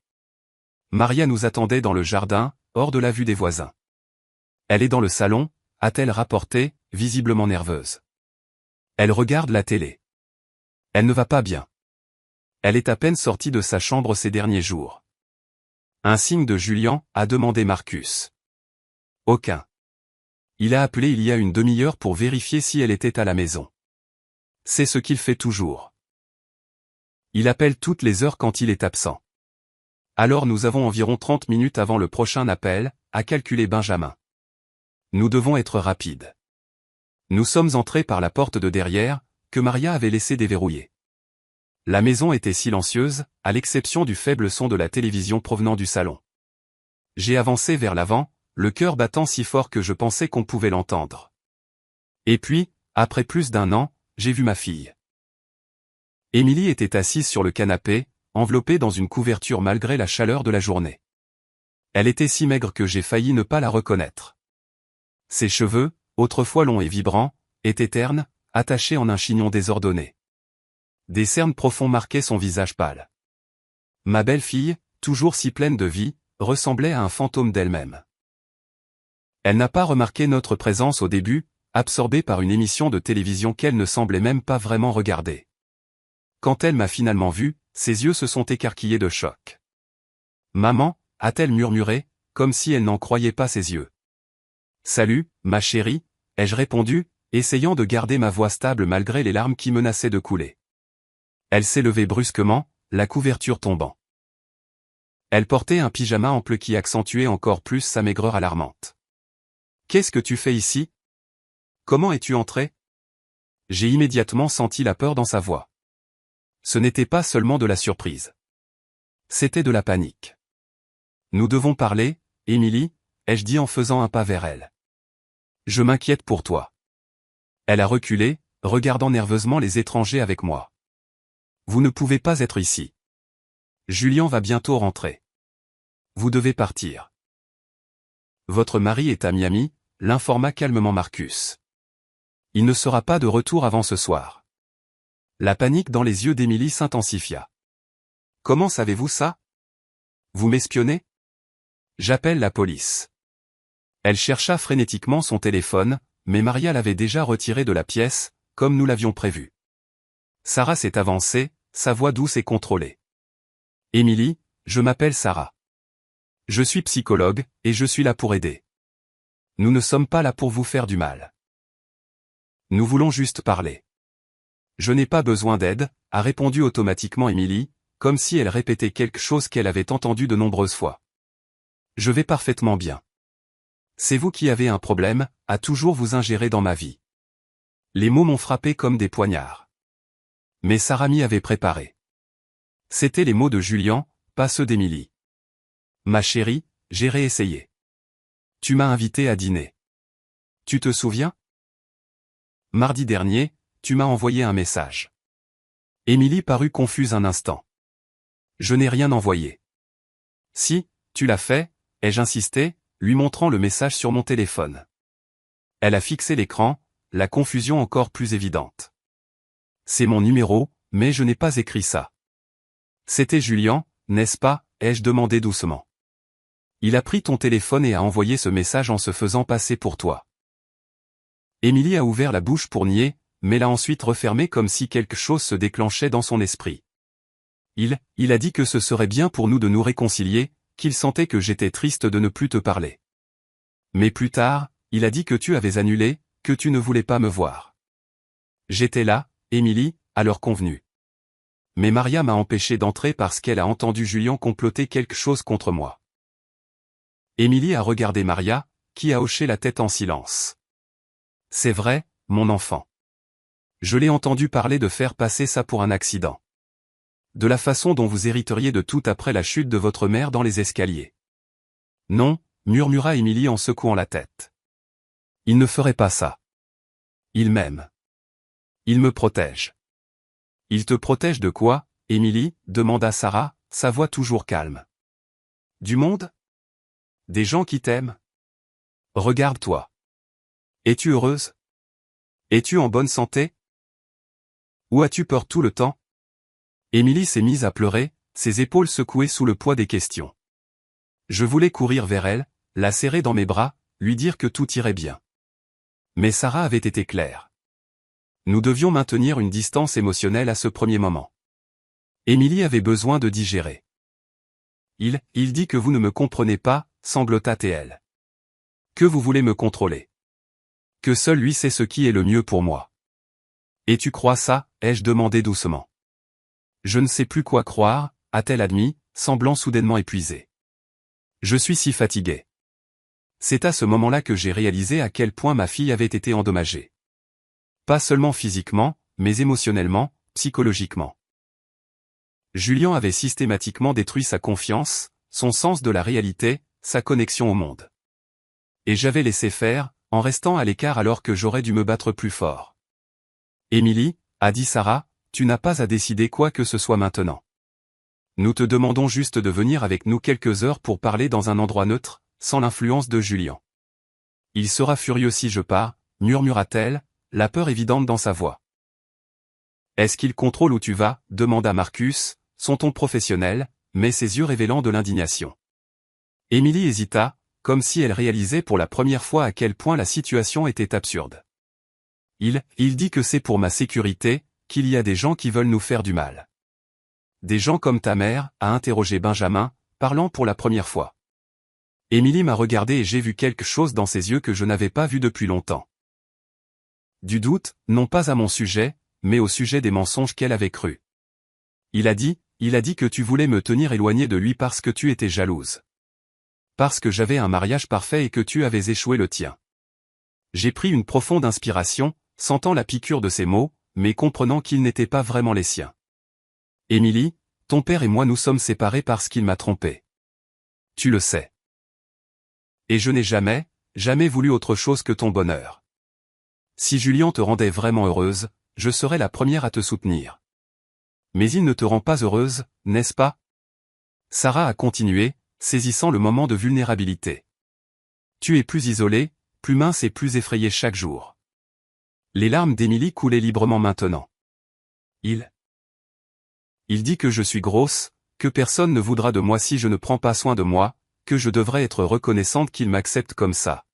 Maria nous attendait dans le jardin, hors de la vue des voisins. Elle est dans le salon, a-t-elle rapporté, visiblement nerveuse. Elle regarde la télé. Elle ne va pas bien. Elle est à peine sortie de sa chambre ces derniers jours. Un signe de Julien, a demandé Marcus. Aucun. Il a appelé il y a une demi-heure pour vérifier si elle était à la maison. C'est ce qu'il fait toujours. Il appelle toutes les heures quand il est absent. Alors nous avons environ 30 minutes avant le prochain appel, a calculé Benjamin. Nous devons être rapides. Nous sommes entrés par la porte de derrière, que Maria avait laissé déverrouiller. La maison était silencieuse, à l'exception du faible son de la télévision provenant du salon. J'ai avancé vers l'avant, le cœur battant si fort que je pensais qu'on pouvait l'entendre. Et puis, après plus d'1 an, j'ai vu ma fille. Emily était assise sur le canapé, enveloppée dans une couverture malgré la chaleur de la journée. Elle était si maigre que j'ai failli ne pas la reconnaître. Ses cheveux, autrefois longs et vibrants, étaient ternes, attachés en un chignon désordonné. Des cernes profonds marquaient son visage pâle. Ma belle-fille, toujours si pleine de vie, ressemblait à un fantôme d'elle-même. Elle n'a pas remarqué notre présence au début, absorbée par une émission de télévision qu'elle ne semblait même pas vraiment regarder. Quand elle m'a finalement vu, ses yeux se sont écarquillés de choc. « Maman » a-t-elle murmuré, comme si elle n'en croyait pas ses yeux. « Salut, ma chérie » ai-je répondu, essayant de garder ma voix stable malgré les larmes qui menaçaient de couler. Elle s'est levée brusquement, la couverture tombant. Elle portait un pyjama ample qui accentuait encore plus sa maigreur alarmante. « Qu'est-ce que tu fais ici? Comment es-tu entrée ?» J'ai immédiatement senti la peur dans sa voix. Ce n'était pas seulement de la surprise. C'était de la panique. « Nous devons parler, Emily » ai-je dit en faisant un pas vers elle. « Je m'inquiète pour toi. » Elle a reculé, regardant nerveusement les étrangers avec moi. « Vous ne pouvez pas être ici. Julien va bientôt rentrer. Vous devez partir. » Votre mari est à Miami, l'informa calmement Marcus. Il ne sera pas de retour avant ce soir. La panique dans les yeux d'Emily s'intensifia. Comment savez-vous ça? Vous m'espionnez? J'appelle la police. Elle chercha frénétiquement son téléphone, mais Maria l'avait déjà retiré de la pièce, comme nous l'avions prévu. Sarah s'est avancée, sa voix douce et contrôlée. Émilie, je m'appelle Sarah. Je suis psychologue, et je suis là pour aider. Nous ne sommes pas là pour vous faire du mal. Nous voulons juste parler. Je n'ai pas besoin d'aide, a répondu automatiquement Émilie, comme si elle répétait quelque chose qu'elle avait entendu de nombreuses fois. Je vais parfaitement bien. C'est vous qui avez un problème, à toujours vous ingérer dans ma vie. Les mots m'ont frappé comme des poignards. Mais Sarah m'y avait préparé. C'étaient les mots de Julian, pas ceux d'Émilie. Ma chérie, j'ai réessayé. Tu m'as invité à dîner. Tu te souviens? Mardi dernier, tu m'as envoyé un message. Émilie parut confuse un instant. Je n'ai rien envoyé. Si, tu l'as fait, ai-je insisté, lui montrant le message sur mon téléphone. Elle a fixé l'écran, la confusion encore plus évidente. C'est mon numéro, mais je n'ai pas écrit ça. C'était Julian, n'est-ce pas, ai-je demandé doucement. Il a pris ton téléphone et a envoyé ce message en se faisant passer pour toi. Émilie a ouvert la bouche pour nier, mais l'a ensuite refermée comme si quelque chose se déclenchait dans son esprit. Il a dit que ce serait bien pour nous de nous réconcilier, qu'il sentait que j'étais triste de ne plus te parler. Mais plus tard, il a dit que tu avais annulé, que tu ne voulais pas me voir. J'étais là, Émilie, à l'heure convenue. Mais Maria m'a empêché d'entrer parce qu'elle a entendu Julian comploter quelque chose contre moi. Émilie a regardé Maria, qui a hoché la tête en silence. C'est vrai, mon enfant. Je l'ai entendu parler de faire passer ça pour un accident. De la façon dont vous hériteriez de tout après la chute de votre mère dans les escaliers. Non, murmura Émilie en secouant la tête. Il ne ferait pas ça. Il m'aime. Il me protège. Il te protège de quoi, Émilie, demanda Sarah, sa voix toujours calme. Du monde? Des gens qui t'aiment? Regarde-toi. Es-tu heureuse? Es-tu en bonne santé? Ou as-tu peur tout le temps? Émilie s'est mise à pleurer, ses épaules secouées sous le poids des questions. Je voulais courir vers elle, la serrer dans mes bras, lui dire que tout irait bien. Mais Sarah avait été claire. Nous devions maintenir une distance émotionnelle à ce premier moment. Émilie avait besoin de digérer. Il dit que vous ne me comprenez pas, sanglota-t-elle. Que vous voulez me contrôler. Que seul lui sait ce qui est le mieux pour moi. Et tu crois ça, ai-je demandé doucement. Je ne sais plus quoi croire, a-t-elle admis, semblant soudainement épuisée. Je suis si fatiguée. C'est à ce moment-là que j'ai réalisé à quel point ma fille avait été endommagée. Pas seulement physiquement, mais émotionnellement, psychologiquement. Julian avait systématiquement détruit sa confiance, son sens de la réalité, sa connexion au monde. Et j'avais laissé faire, en restant à l'écart alors que j'aurais dû me battre plus fort. Émilie, a dit Sarah, tu n'as pas à décider quoi que ce soit maintenant. Nous te demandons juste de venir avec nous quelques heures pour parler dans un endroit neutre, sans l'influence de Julian. Il sera furieux si je pars, murmura-t-elle, la peur évidente dans sa voix. Est-ce qu'il contrôle où tu vas, demanda Marcus, son ton professionnel, mais ses yeux révélant de l'indignation. Émilie hésita, comme si elle réalisait pour la première fois à quel point la situation était absurde. Il dit que c'est pour ma sécurité, qu'il y a des gens qui veulent nous faire du mal. Des gens comme ta mère, a interrogé Benjamin, parlant pour la première fois. Émilie m'a regardé et j'ai vu quelque chose dans ses yeux que je n'avais pas vu depuis longtemps. Du doute, non pas à mon sujet, mais au sujet des mensonges qu'elle avait crus. Il a dit que tu voulais me tenir éloigné de lui parce que tu étais jalouse. Parce que j'avais un mariage parfait et que tu avais échoué le tien. J'ai pris une profonde inspiration, sentant la piqûre de ces mots, mais comprenant qu'ils n'étaient pas vraiment les siens. Émilie, ton père et moi nous sommes séparés parce qu'il m'a trompée. Tu le sais. Et je n'ai jamais voulu autre chose que ton bonheur. Si Julian te rendait vraiment heureuse, je serais la première à te soutenir. Mais il ne te rend pas heureuse, n'est-ce pas? Sarah a continué, saisissant le moment de vulnérabilité. Tu es plus isolée, plus mince et plus effrayée chaque jour. Les larmes d'Émilie coulaient librement maintenant. Il dit que je suis grosse, que personne ne voudra de moi si je ne prends pas soin de moi, que je devrais être reconnaissante qu'il m'accepte comme ça.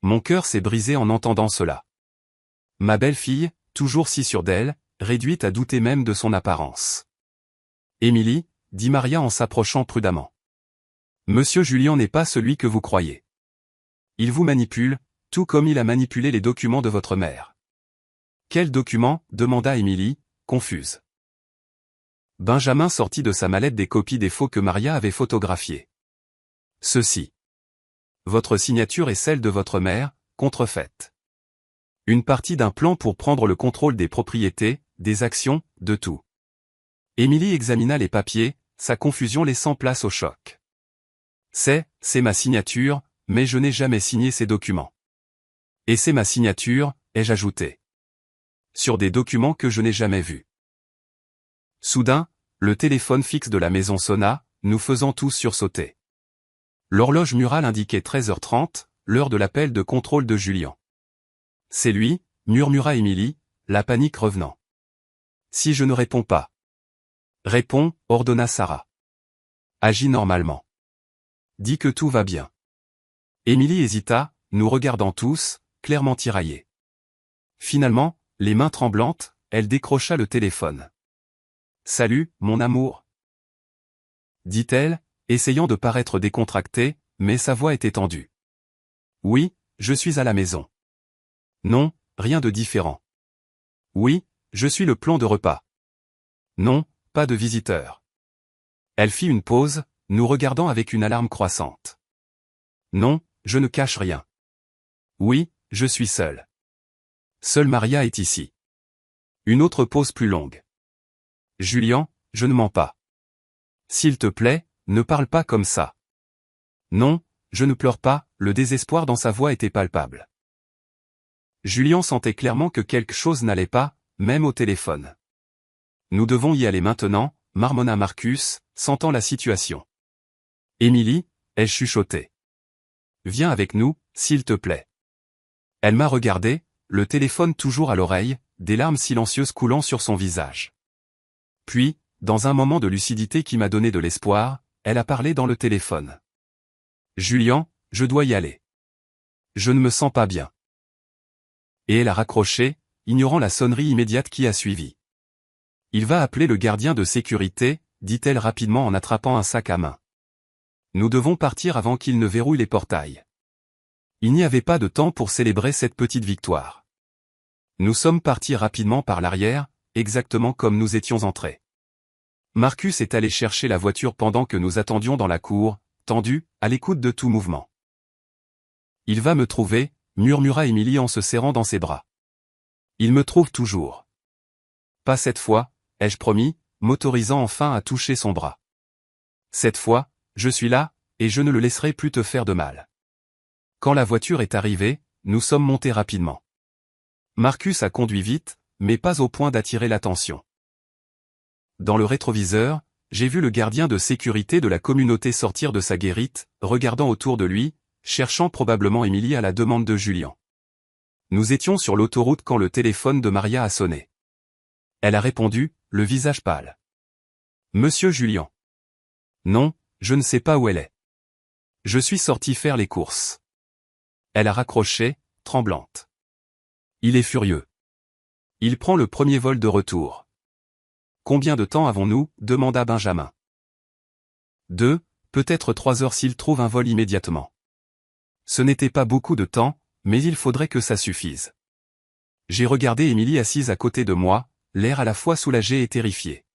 Mon cœur s'est brisé en entendant cela. Ma belle-fille, toujours si sûre d'elle, réduite à douter même de son apparence. Émilie, dit Maria en s'approchant prudemment. Monsieur Julien n'est pas celui que vous croyez. Il vous manipule, tout comme il a manipulé les documents de votre mère. Quels documents demanda Émilie, confuse. Benjamin sortit de sa mallette des copies des faux que Maria avait photographiés. Ceci. Votre signature et celle de votre mère, contrefaite. Une partie d'un plan pour prendre le contrôle des propriétés, des actions, de tout. Émilie examina les papiers, sa confusion laissant place au choc. C'est ma signature, mais je n'ai jamais signé ces documents. Et c'est ma signature, ai-je ajouté. Sur des documents que je n'ai jamais vus. Soudain, le téléphone fixe de la maison sonna, nous faisant tous sursauter. L'horloge murale indiquait 13h30, l'heure de l'appel de contrôle de Julien. C'est lui, murmura Émilie, la panique revenant. Si je ne réponds pas. Réponds, ordonna Sarah. Agis normalement. Dis que tout va bien. Émilie hésita, nous regardant tous, clairement tiraillés. Finalement, les mains tremblantes, elle décrocha le téléphone. Salut, mon amour. Dit-elle, essayant de paraître décontractée, mais sa voix était tendue. Oui, je suis à la maison. Non, rien de différent. Oui, je suis le plan de repas. Non, pas de visiteurs. Elle fit une pause, nous regardant avec une alarme croissante. Non, je ne cache rien. Oui, je suis seule. Seule Maria est ici. Une autre pause plus longue. Julien, je ne mens pas. S'il te plaît, ne parle pas comme ça. Non, je ne pleure pas, le désespoir dans sa voix était palpable. Julien sentait clairement que quelque chose n'allait pas, même au téléphone. Nous devons y aller maintenant, marmonna Marcus, sentant la situation. Émilie, ai-je chuchoté. Viens avec nous, s'il te plaît. Elle m'a regardé, le téléphone toujours à l'oreille, des larmes silencieuses coulant sur son visage. Puis, dans un moment de lucidité qui m'a donné de l'espoir, elle a parlé dans le téléphone. Julien, je dois y aller. Je ne me sens pas bien. Et elle a raccroché, ignorant la sonnerie immédiate qui a suivi. Il va appeler le gardien de sécurité, dit-elle rapidement en attrapant un sac à main. Nous devons partir avant qu'il ne verrouille les portails. Il n'y avait pas de temps pour célébrer cette petite victoire. Nous sommes partis rapidement par l'arrière, exactement comme nous étions entrés. Marcus est allé chercher la voiture pendant que nous attendions dans la cour, tendu, à l'écoute de tout mouvement. Il va me trouver, murmura Émilie en se serrant dans ses bras. Il me trouve toujours. Pas cette fois, ai-je promis, m'autorisant enfin à toucher son bras. Cette fois, je suis là, et je ne le laisserai plus te faire de mal. Quand la voiture est arrivée, nous sommes montés rapidement. Marcus a conduit vite, mais pas au point d'attirer l'attention. Dans le rétroviseur, j'ai vu le gardien de sécurité de la communauté sortir de sa guérite, regardant autour de lui, cherchant probablement Émilie à la demande de Julien. Nous étions sur l'autoroute quand le téléphone de Maria a sonné. Elle a répondu, le visage pâle. Monsieur Julien. Non, je ne sais pas où elle est. Je suis sorti faire les courses. Elle a raccroché, tremblante. Il est furieux. Il prend le premier vol de retour. Combien de temps avons-nous, demanda Benjamin. 2, peut-être 3 heures s'il trouve un vol immédiatement. Ce n'était pas beaucoup de temps, mais il faudrait que ça suffise. J'ai regardé Émilie assise à côté de moi, l'air à la fois soulagé et terrifié.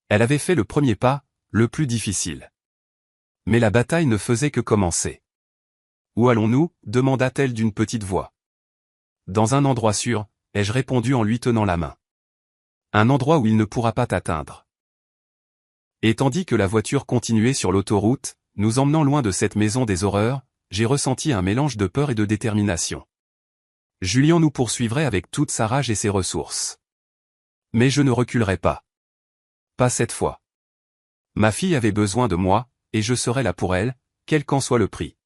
Elle avait fait le premier pas, le plus difficile. Mais la bataille ne faisait que commencer. Où allons-nous, demanda-t-elle d'une petite voix. Dans un endroit sûr, ai-je répondu en lui tenant la main. Un endroit où il ne pourra pas t'atteindre. Et tandis que la voiture continuait sur l'autoroute, nous emmenant loin de cette maison des horreurs, j'ai ressenti un mélange de peur et de détermination. Julien nous poursuivrait avec toute sa rage et ses ressources. Mais je ne reculerai pas. Pas cette fois. Ma fille avait besoin de moi, et je serai là pour elle, quel qu'en soit le prix.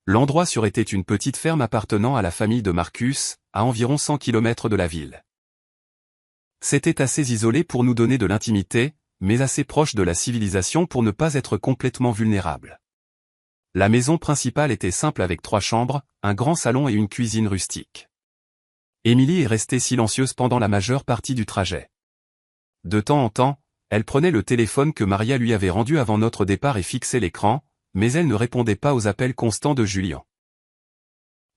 L'endroit sûr était une petite ferme appartenant à la famille de Marcus, à environ 100 km de la ville. C'était assez isolé pour nous donner de l'intimité, mais assez proche de la civilisation pour ne pas être complètement vulnérable. La maison principale était simple avec 3 chambres, un grand salon et une cuisine rustique. Émilie est restée silencieuse pendant la majeure partie du trajet. De temps en temps, elle prenait le téléphone que Maria lui avait rendu avant notre départ et fixait l'écran, mais elle ne répondait pas aux appels constants de Julien.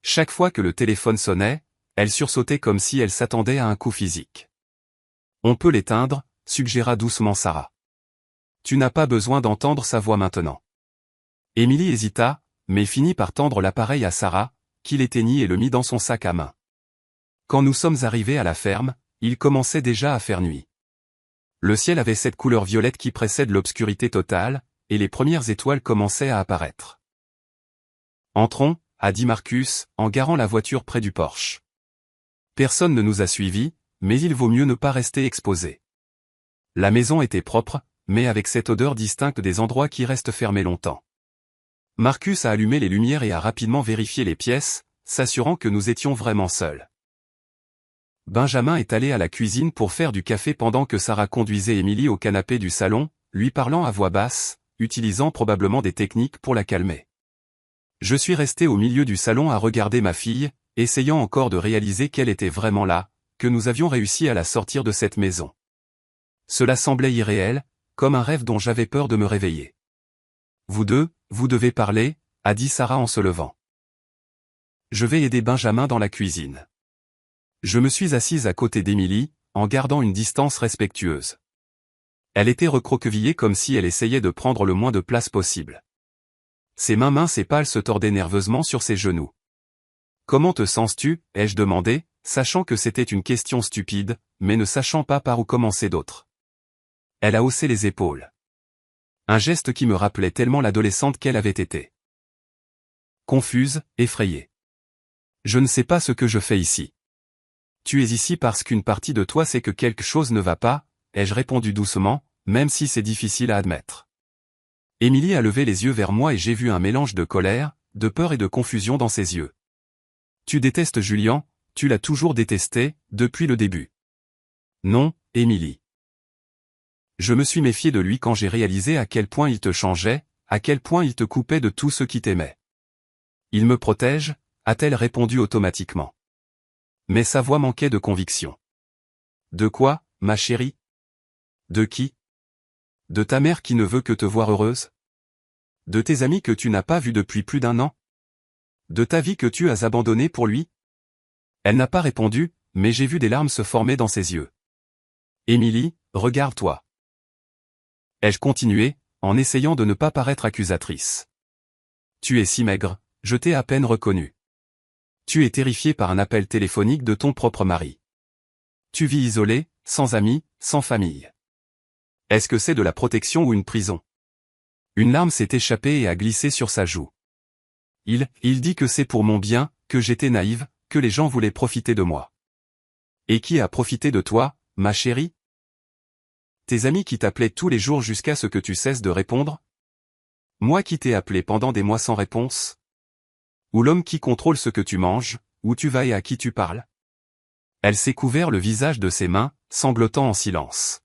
Chaque fois que le téléphone sonnait, elle sursautait comme si elle s'attendait à un coup physique. « On peut l'éteindre », suggéra doucement Sarah. « Tu n'as pas besoin d'entendre sa voix maintenant. » Émilie hésita, mais finit par tendre l'appareil à Sarah, qui l'éteignit et le mit dans son sac à main. Quand nous sommes arrivés à la ferme, il commençait déjà à faire nuit. Le ciel avait cette couleur violette qui précède l'obscurité totale, et les premières étoiles commençaient à apparaître. « Entrons », a dit Marcus, en garant la voiture près du porche. Personne ne nous a suivis, mais il vaut mieux ne pas rester exposé. La maison était propre, mais avec cette odeur distincte des endroits qui restent fermés longtemps. Marcus a allumé les lumières et a rapidement vérifié les pièces, s'assurant que nous étions vraiment seuls. Benjamin est allé à la cuisine pour faire du café pendant que Sarah conduisait Émilie au canapé du salon, lui parlant à voix basse, utilisant probablement des techniques pour la calmer. Je suis resté au milieu du salon à regarder ma fille, essayant encore de réaliser qu'elle était vraiment là, que nous avions réussi à la sortir de cette maison. Cela semblait irréel, comme un rêve dont j'avais peur de me réveiller. « Vous deux, vous devez parler », a dit Sarah en se levant. Je vais aider Benjamin dans la cuisine. Je me suis assise à côté d'Émilie, en gardant une distance respectueuse. Elle était recroquevillée comme si elle essayait de prendre le moins de place possible. Ses mains minces et pâles se tordaient nerveusement sur ses genoux. « Comment te sens-tu » ai-je demandé, sachant que c'était une question stupide, mais ne sachant pas par où commencer d'autre. Elle a haussé les épaules. Un geste qui me rappelait tellement l'adolescente qu'elle avait été. Confuse, effrayée. « Je ne sais pas ce que je fais ici. »« Tu es ici parce qu'une partie de toi sait que quelque chose ne va pas » ai-je répondu doucement, même si c'est difficile à admettre. Émilie a levé les yeux vers moi et j'ai vu un mélange de colère, de peur et de confusion dans ses yeux. « Tu détestes Julien, tu l'as toujours détesté, depuis le début. »« Non, Émilie. Je me suis méfié de lui quand j'ai réalisé à quel point il te changeait, à quel point il te coupait de tout ce qui t'aimait. Il me protège » a-t-elle répondu automatiquement. Mais sa voix manquait de conviction. « De quoi, ma chérie ? De qui ? De ta mère qui ne veut que te voir heureuse ? De tes amis que tu n'as pas vus depuis plus d'1 an ? De ta vie que tu as abandonnée pour lui ? » Elle n'a pas répondu, mais j'ai vu des larmes se former dans ses yeux. « Émilie, regarde-toi. » Ai-je continué, en essayant de ne pas paraître accusatrice. « Tu es si maigre, je t'ai à peine reconnu. Tu es terrifiée par un appel téléphonique de ton propre mari. Tu vis isolée, sans amis, sans famille. Est-ce que c'est de la protection ou une prison ? » Une larme s'est échappée et a glissé sur sa joue. Il dit que c'est pour mon bien, que j'étais naïve, que les gens voulaient profiter de moi. Et qui a profité de toi, ma chérie ? Tes amis qui t'appelaient tous les jours jusqu'à ce que tu cesses de répondre ? Moi qui t'ai appelé pendant des mois sans réponse ? Ou l'homme qui contrôle ce que tu manges, où tu vas et à qui tu parles ? Elle s'est couvert le visage de ses mains, sanglotant en silence.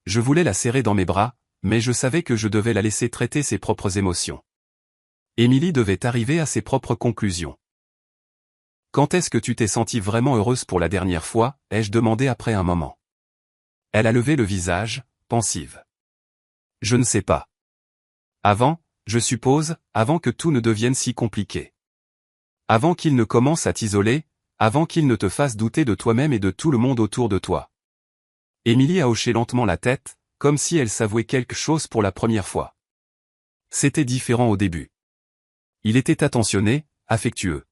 Je voulais la serrer dans mes bras, mais je savais que je devais la laisser traiter ses propres émotions. Émilie devait arriver à ses propres conclusions. « Quand est-ce que tu t'es sentie vraiment heureuse pour la dernière fois » ai-je demandé après un moment. Elle a levé le visage, pensive. « Je ne sais pas. Avant, je suppose, avant que tout ne devienne si compliqué. Avant qu'il ne commence à t'isoler, avant qu'il ne te fasse douter de toi-même et de tout le monde autour de toi. » Émilie a hoché lentement la tête, comme si elle s'avouait quelque chose pour la première fois. C'était différent au début. Il était attentionné, affectueux.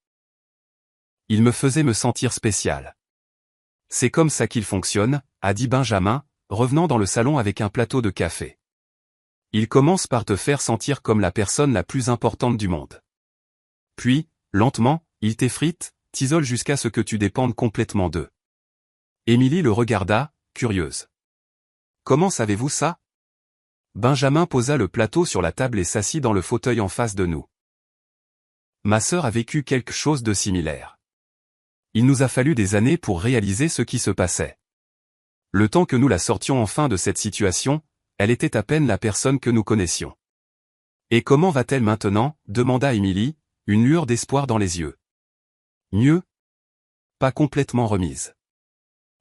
Il me faisait me sentir spécial. « C'est comme ça qu'il fonctionne », a dit Benjamin, revenant dans le salon avec un plateau de café. Il commence par te faire sentir comme la personne la plus importante du monde. Puis, lentement, il t'effrite, t'isole jusqu'à ce que tu dépendes complètement d'eux. Émilie le regarda, curieuse. « Comment savez-vous ça ?» Benjamin posa le plateau sur la table et s'assit dans le fauteuil en face de nous. Ma sœur a vécu quelque chose de similaire. Il nous a fallu des années pour réaliser ce qui se passait. Le temps que nous la sortions enfin de cette situation, elle était à peine la personne que nous connaissions. Et comment va-t-elle maintenant, demanda Émilie, une lueur d'espoir dans les yeux. Mieux. Pas complètement remise.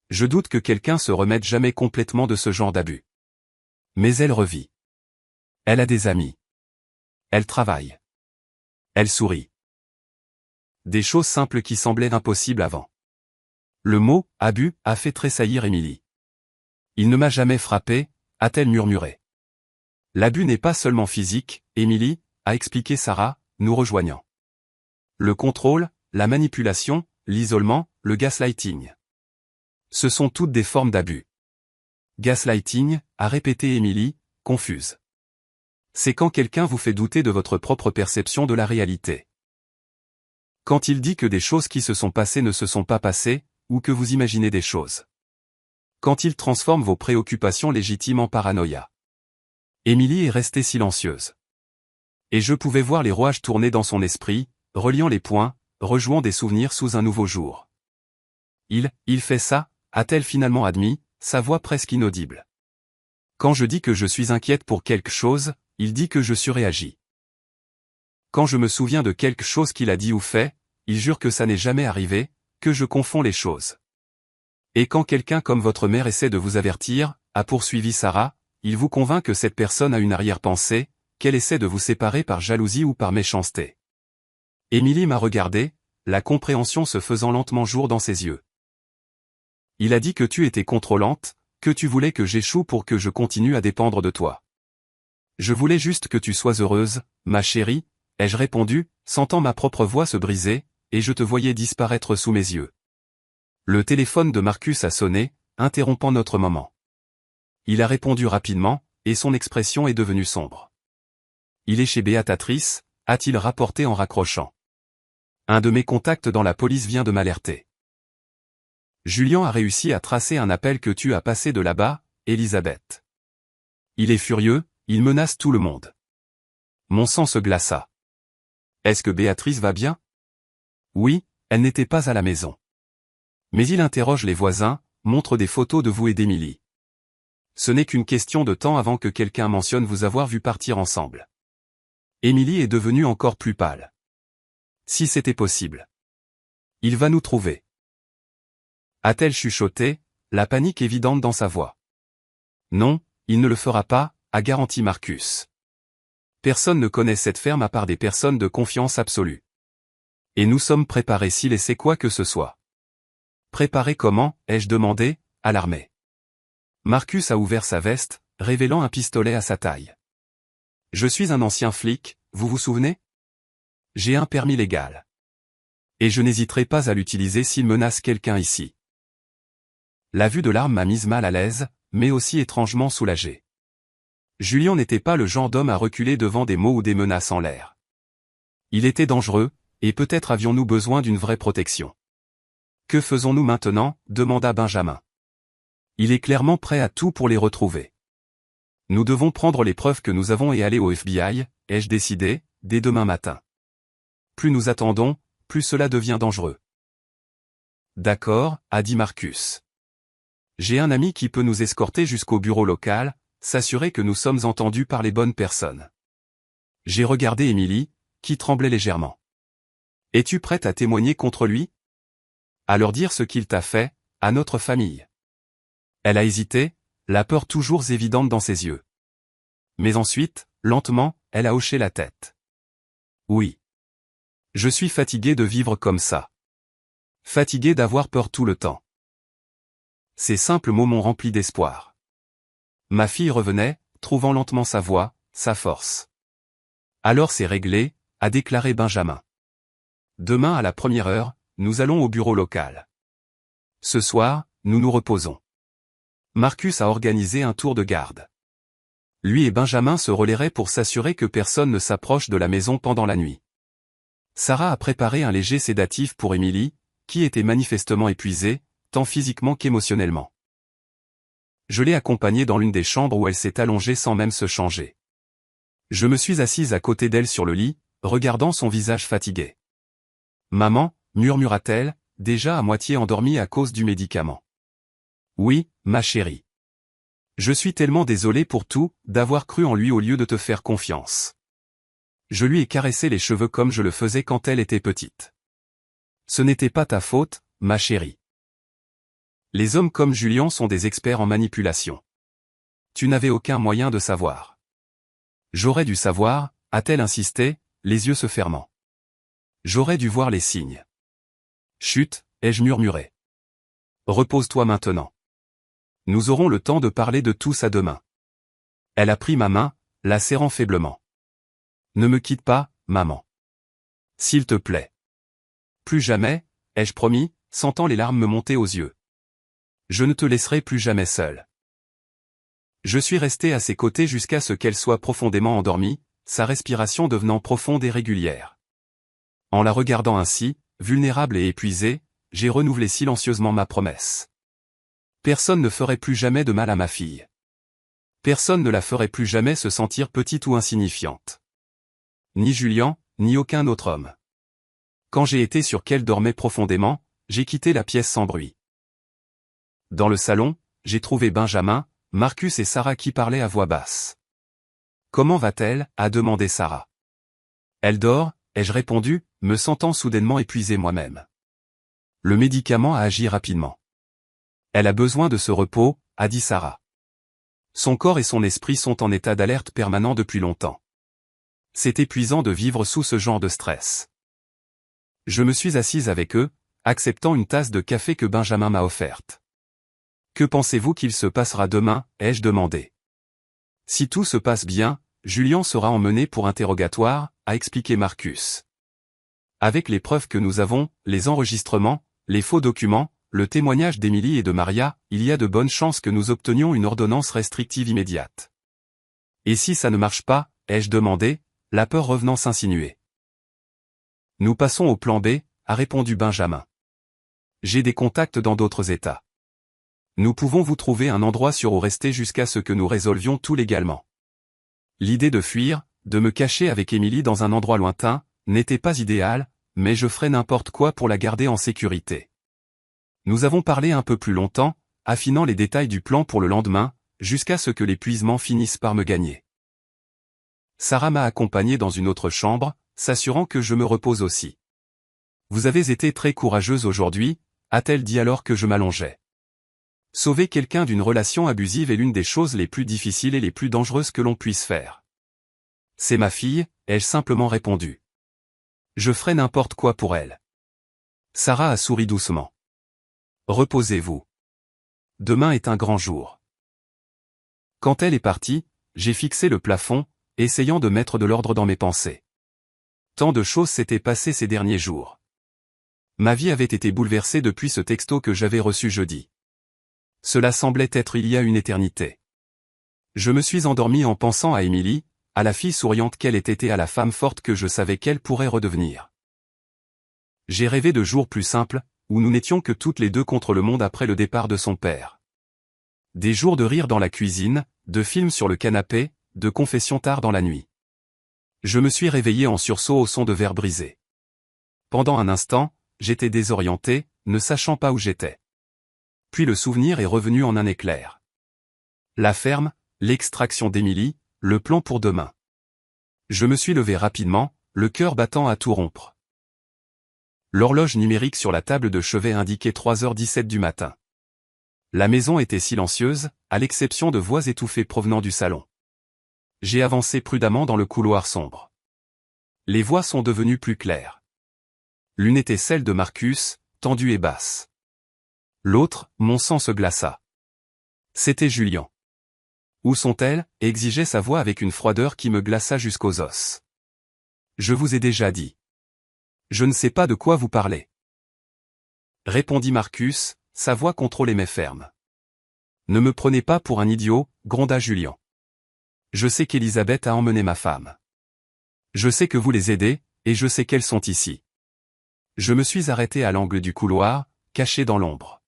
Je doute que quelqu'un se remette jamais complètement de ce genre d'abus. Mais elle revit. Elle a des amis. Elle travaille. Elle sourit. Des choses simples qui semblaient impossibles avant. Le mot « abus » a fait tressaillir Émilie. Il ne m'a jamais frappé, a-t-elle murmuré. L'abus n'est pas seulement physique, Émilie, a expliqué Sarah, nous rejoignant. Le contrôle, la manipulation, l'isolement, le gaslighting. Ce sont toutes des formes d'abus. Gaslighting, a répété Émilie, confuse. C'est quand quelqu'un vous fait douter de votre propre perception de la réalité. Quand il dit que des choses qui se sont passées ne se sont pas passées, ou que vous imaginez des choses. Quand il transforme vos préoccupations légitimes en paranoïa. Émilie est restée silencieuse. Et je pouvais voir les rouages tourner dans son esprit, reliant les points, rejouant des souvenirs sous un nouveau jour. Il fait ça, a-t-elle finalement admis, sa voix presque inaudible. Quand je dis que je suis inquiète pour quelque chose, il dit que je surréagis. Quand je me souviens de quelque chose qu'il a dit ou fait, il jure que ça n'est jamais arrivé, que je confonds les choses. Et quand quelqu'un comme votre mère essaie de vous avertir, a poursuivi Sarah, il vous convainc que cette personne a une arrière-pensée, qu'elle essaie de vous séparer par jalousie ou par méchanceté. Émilie m'a regardé, la compréhension se faisant lentement jour dans ses yeux. Il a dit que tu étais contrôlante, que tu voulais que j'échoue pour que je continue à dépendre de toi. Je voulais juste que tu sois heureuse, ma chérie, ai-je répondu, sentant ma propre voix se briser, et je te voyais disparaître sous mes yeux. Le téléphone de Marcus a sonné, interrompant notre moment. Il a répondu rapidement, et son expression est devenue sombre. Il est chez Béatatrice, a-t-il rapporté en raccrochant. Un de mes contacts dans la police vient de m'alerter. Julien a réussi à tracer un appel que tu as passé de là-bas, Elisabeth. Il est furieux, il menace tout le monde. Mon sang se glaça. Est-ce que Béatrice va bien? Oui, elle n'était pas à la maison. Mais il interroge les voisins, montre des photos de vous et d'Émilie. Ce n'est qu'une question de temps avant que quelqu'un mentionne vous avoir vu partir ensemble. Émilie est devenue encore plus pâle. Si c'était possible. Il va nous trouver. A-t-elle chuchoté, la panique évidente dans sa voix. Non, il ne le fera pas, a garanti Marcus. Personne ne connaît cette ferme à part des personnes de confiance absolue. Et nous sommes préparés s'il essaie quoi que ce soit. Préparés comment, ai-je demandé, alarmé. Marcus a ouvert sa veste, révélant un pistolet à sa taille. Je suis un ancien flic, vous vous souvenez? J'ai un permis légal. Et je n'hésiterai pas à l'utiliser s'il menace quelqu'un ici. La vue de l'arme m'a mise mal à l'aise, mais aussi étrangement soulagée. Julien n'était pas le genre d'homme à reculer devant des mots ou des menaces en l'air. Il était dangereux, et peut-être avions-nous besoin d'une vraie protection. Que faisons-nous maintenant, demanda Benjamin. Il est clairement prêt à tout pour les retrouver. Nous devons prendre les preuves que nous avons et aller au FBI, ai-je décidé, dès demain matin. Plus nous attendons, plus cela devient dangereux. D'accord, a dit Marcus. J'ai un ami qui peut nous escorter jusqu'au bureau local, s'assurer que nous sommes entendus par les bonnes personnes. J'ai regardé Émilie, qui tremblait légèrement. Es-tu prête à témoigner contre lui? À leur dire ce qu'il t'a fait, à notre famille. Elle a hésité, la peur toujours évidente dans ses yeux. Mais ensuite, lentement, elle a hoché la tête. Oui. Je suis fatigué de vivre comme ça. Fatigué d'avoir peur tout le temps. Ces simples mots m'ont rempli d'espoir. Ma fille revenait, trouvant lentement sa voix, sa force. Alors c'est réglé, a déclaré Benjamin. Demain à la première heure, nous allons au bureau local. Ce soir, nous nous reposons. Marcus a organisé un tour de garde. Lui et Benjamin se relaieraient pour s'assurer que personne ne s'approche de la maison pendant la nuit. Sarah a préparé un léger sédatif pour Émilie, qui était manifestement épuisée, tant physiquement qu'émotionnellement. Je l'ai accompagnée dans l'une des chambres où elle s'est allongée sans même se changer. Je me suis assise à côté d'elle sur le lit, regardant son visage fatigué. « Maman » murmura-t-elle, déjà à moitié endormie à cause du médicament. « Oui, ma chérie. Je suis tellement désolée pour tout, d'avoir cru en lui au lieu de te faire confiance. Je lui ai caressé les cheveux comme je le faisais quand elle était petite. Ce n'était pas ta faute, ma chérie. Les hommes comme Julien sont des experts en manipulation. Tu n'avais aucun moyen de savoir. J'aurais dû savoir, a-t-elle insisté, les yeux se fermant. J'aurais dû voir les signes. Chut, ai-je murmuré. Repose-toi maintenant. Nous aurons le temps de parler de tout ça demain. Elle a pris ma main, la serrant faiblement. Ne me quitte pas, maman. S'il te plaît. Plus jamais, ai-je promis, sentant les larmes me monter aux yeux. Je ne te laisserai plus jamais seule. Je suis resté à ses côtés jusqu'à ce qu'elle soit profondément endormie, sa respiration devenant profonde et régulière. En la regardant ainsi, vulnérable et épuisée, j'ai renouvelé silencieusement ma promesse. Personne ne ferait plus jamais de mal à ma fille. Personne ne la ferait plus jamais se sentir petite ou insignifiante. Ni Julien, ni aucun autre homme. Quand j'ai été sûr qu'elle dormait profondément, j'ai quitté la pièce sans bruit. Dans le salon, j'ai trouvé Benjamin, Marcus et Sarah qui parlaient à voix basse. « Comment va-t-elle » a demandé Sarah. « Elle dort » ai-je répondu, me sentant soudainement épuisé moi-même. Le médicament a agi rapidement. « Elle a besoin de ce repos » a dit Sarah. Son corps et son esprit sont en état d'alerte permanent depuis longtemps. C'est épuisant de vivre sous ce genre de stress. Je me suis assise avec eux, acceptant une tasse de café que Benjamin m'a offerte. « Que pensez-vous qu'il se passera demain » ai-je demandé. « Si tout se passe bien, Julien sera emmené pour interrogatoire » a expliqué Marcus. « Avec les preuves que nous avons, les enregistrements, les faux documents, le témoignage d'Émilie et de Maria, il y a de bonnes chances que nous obtenions une ordonnance restrictive immédiate. » Et si ça ne marche pas, ai-je demandé, la peur revenant s'insinuer. « Nous passons au plan B, » a répondu Benjamin. « J'ai des contacts dans d'autres États. Nous pouvons vous trouver un endroit sûr où rester jusqu'à ce que nous résolvions tout légalement. » L'idée de fuir, de me cacher avec Émilie dans un endroit lointain, n'était pas idéale, mais je ferais n'importe quoi pour la garder en sécurité. Nous avons parlé un peu plus longtemps, affinant les détails du plan pour le lendemain, jusqu'à ce que l'épuisement finisse par me gagner. Sarah m'a accompagné dans une autre chambre, s'assurant que je me repose aussi. « Vous avez été très courageuse aujourd'hui » a-t-elle dit alors que je m'allongeais. Sauver quelqu'un d'une relation abusive est l'une des choses les plus difficiles et les plus dangereuses que l'on puisse faire. « C'est ma fille » ai-je simplement répondu. « Je ferai n'importe quoi pour elle. » Sarah a souri doucement. « Reposez-vous. Demain est un grand jour. » Quand elle est partie, j'ai fixé le plafond, essayant de mettre de l'ordre dans mes pensées. Tant de choses s'étaient passées ces derniers jours. Ma vie avait été bouleversée depuis ce texto que j'avais reçu jeudi. Cela semblait être il y a une éternité. Je me suis endormi en pensant à Émilie, à la fille souriante qu'elle était et à la femme forte que je savais qu'elle pourrait redevenir. J'ai rêvé de jours plus simples, où nous n'étions que toutes les deux contre le monde après le départ de son père. Des jours de rire dans la cuisine, de films sur le canapé, de confessions tard dans la nuit. Je me suis réveillé en sursaut au son de verres brisés. Pendant un instant, j'étais désorienté, ne sachant pas où j'étais. Puis le souvenir est revenu en un éclair. La ferme, l'extraction d'Émilie, le plan pour demain. Je me suis levé rapidement, le cœur battant à tout rompre. L'horloge numérique sur la table de chevet indiquait 3h17 du matin. La maison était silencieuse, à l'exception de voix étouffées provenant du salon. J'ai avancé prudemment dans le couloir sombre. Les voix sont devenues plus claires. L'une était celle de Marcus, tendue et basse. L'autre, mon sang se glaça. C'était Julien. Où sont-elles ? Exigeait sa voix avec une froideur qui me glaça jusqu'aux os. Je vous ai déjà dit. Je ne sais pas de quoi vous parlez. Répondit Marcus, sa voix contrôlée mais ferme. Ne me prenez pas pour un idiot, gronda Julien. Je sais qu'Elisabeth a emmené ma femme. Je sais que vous les aidez, et je sais qu'elles sont ici. Je me suis arrêté à l'angle du couloir, caché dans l'ombre.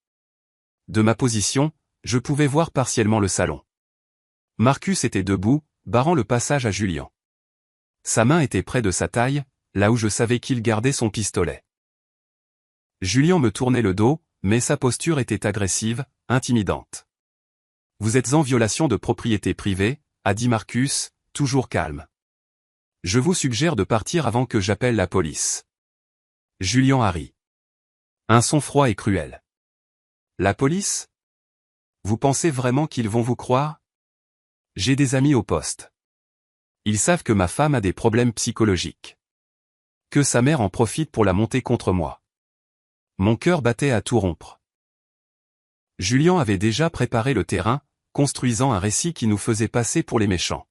De ma position, je pouvais voir partiellement le salon. Marcus était debout, barrant le passage à Julien. Sa main était près de sa taille, là où je savais qu'il gardait son pistolet. Julien me tournait le dos, mais sa posture était agressive, intimidante. « Vous êtes en violation de propriété privée » a dit Marcus, toujours calme. Je vous suggère de partir avant que j'appelle la police. Julian a ri. Un son froid et cruel. La police? Vous pensez vraiment qu'ils vont vous croire? J'ai des amis au poste. Ils savent que ma femme a des problèmes psychologiques. Que sa mère en profite pour la monter contre moi. Mon cœur battait à tout rompre. Julian avait déjà préparé le terrain, construisant un récit qui nous faisait passer pour les méchants.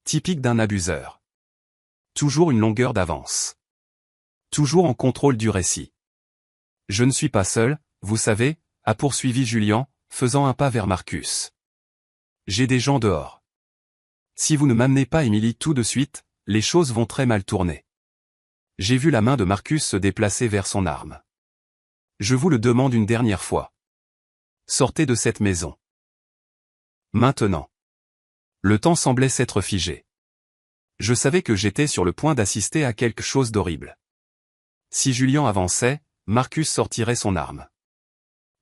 Typique d'un abuseur. Toujours une longueur d'avance. Toujours en contrôle du récit. Je ne suis pas seul, vous savez, a poursuivi Julian, faisant un pas vers Marcus. J'ai des gens dehors. Si vous ne m'amenez pas Émilie tout de suite, les choses vont très mal tourner. J'ai vu la main de Marcus se déplacer vers son arme. Je vous le demande une dernière fois. Sortez de cette maison. Maintenant. Le temps semblait s'être figé. Je savais que j'étais sur le point d'assister à quelque chose d'horrible. Si Julian avançait, Marcus sortirait son arme.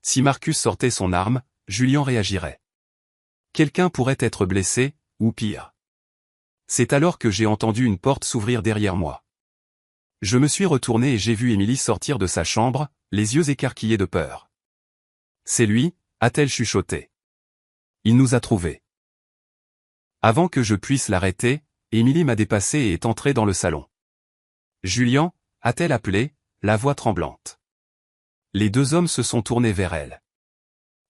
Si Marcus sortait son arme, Julian réagirait. Quelqu'un pourrait être blessé, ou pire. C'est alors que j'ai entendu une porte s'ouvrir derrière moi. Je me suis retourné et j'ai vu Émilie sortir de sa chambre, les yeux écarquillés de peur. C'est lui, a-t-elle chuchoté. Il nous a trouvés. Avant que je puisse l'arrêter, Émilie m'a dépassé et est entrée dans le salon. Julian, a-t-elle appelé, la voix tremblante. Les deux hommes se sont tournés vers elle.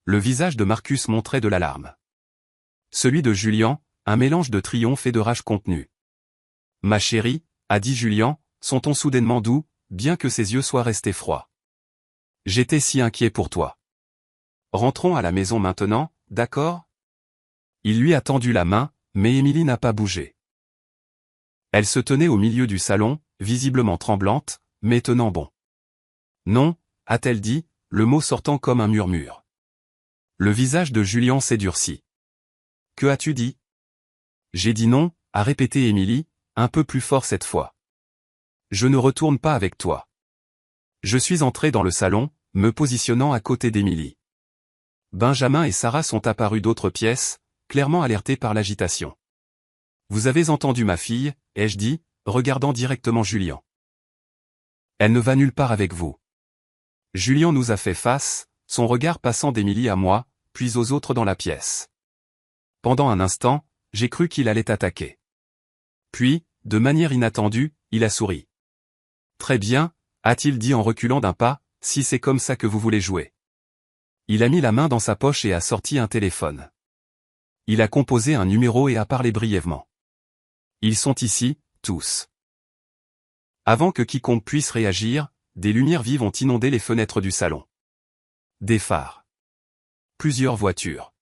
Le visage de Marcus montrait de l'alarme. Celui de Julian, un mélange de triomphe et de rage contenue. Ma chérie, a dit Julian, son ton soudainement doux, bien que ses yeux soient restés froids. J'étais si inquiet pour toi. Rentrons à la maison maintenant, d'accord? Il lui a tendu la main, mais Émilie n'a pas bougé. Elle se tenait au milieu du salon, visiblement tremblante, mais tenant bon. Non, a-t-elle dit, le mot sortant comme un murmure. Le visage de Julian s'est durci. Que as-tu dit? J'ai dit non, a répété Émilie, un peu plus fort cette fois. Je ne retourne pas avec toi. Je suis entré dans le salon, me positionnant à côté d'Émilie. Benjamin et Sarah sont apparus d'autres pièces, clairement alertés par l'agitation. Vous avez entendu ma fille, ai-je dit, regardant directement Julian. Elle ne va nulle part avec vous. Julian nous a fait face, son regard passant d'Émilie à moi, puis aux autres dans la pièce. Pendant un instant, j'ai cru qu'il allait attaquer. Puis, de manière inattendue, il a souri. Très bien, a-t-il dit en reculant d'un pas, si c'est comme ça que vous voulez jouer. Il a mis la main dans sa poche et a sorti un téléphone. Il a composé un numéro et a parlé brièvement. Ils sont ici, tous. Avant que quiconque puisse réagir, des lumières vives ont inondé les fenêtres du salon. Des phares. Plusieurs voitures.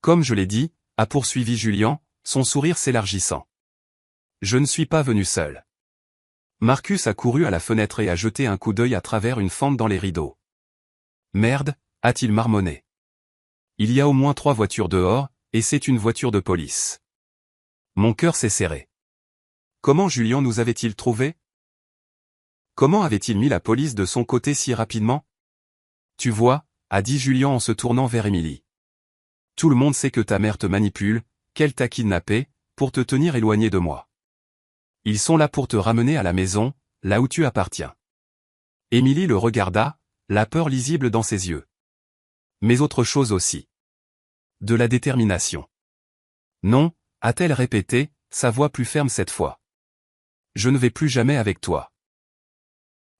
Comme je l'ai dit, a poursuivi Julian, son sourire s'élargissant. Je ne suis pas venu seul. Marcus a couru à la fenêtre et a jeté un coup d'œil à travers une fente dans les rideaux. Merde, a-t-il marmonné. Il y a au moins 3 voitures dehors, et c'est une voiture de police. Mon cœur s'est serré. Comment Julian nous avait-il trouvés? Comment avait-il mis la police de son côté si rapidement? Tu vois, a dit Julian en se tournant vers Émilie. Tout le monde sait que ta mère te manipule, qu'elle t'a kidnappé, pour te tenir éloigné de moi. Ils sont là pour te ramener à la maison, là où tu appartiens. Émilie le regarda, la peur lisible dans ses yeux. Mais autre chose aussi. De la détermination. Non, a-t-elle répété, sa voix plus ferme cette fois. Je ne vais plus jamais avec toi.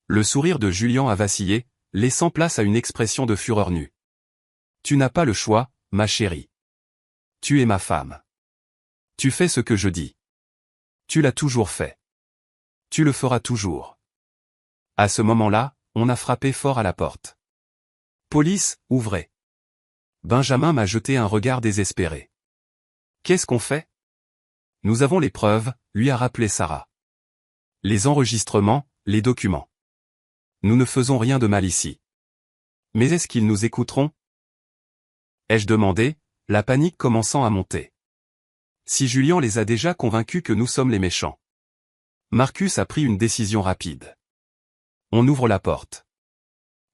Le sourire de Julian a vacillé, laissant place à une expression de fureur nue. Tu n'as pas le choix, ma chérie. Tu es ma femme. Tu fais ce que je dis. Tu l'as toujours fait. Tu le feras toujours. À ce moment-là, on a frappé fort à la porte. Police, ouvrez. Benjamin m'a jeté un regard désespéré. Qu'est-ce qu'on fait? Nous avons les preuves, lui a rappelé Sarah. Les enregistrements, les documents. Nous ne faisons rien de mal ici. Mais est-ce qu'ils nous écouteront? Ai-je demandé, la panique commençant à monter. Si Julian les a déjà convaincus que nous sommes les méchants. Marcus a pris une décision rapide. On ouvre la porte.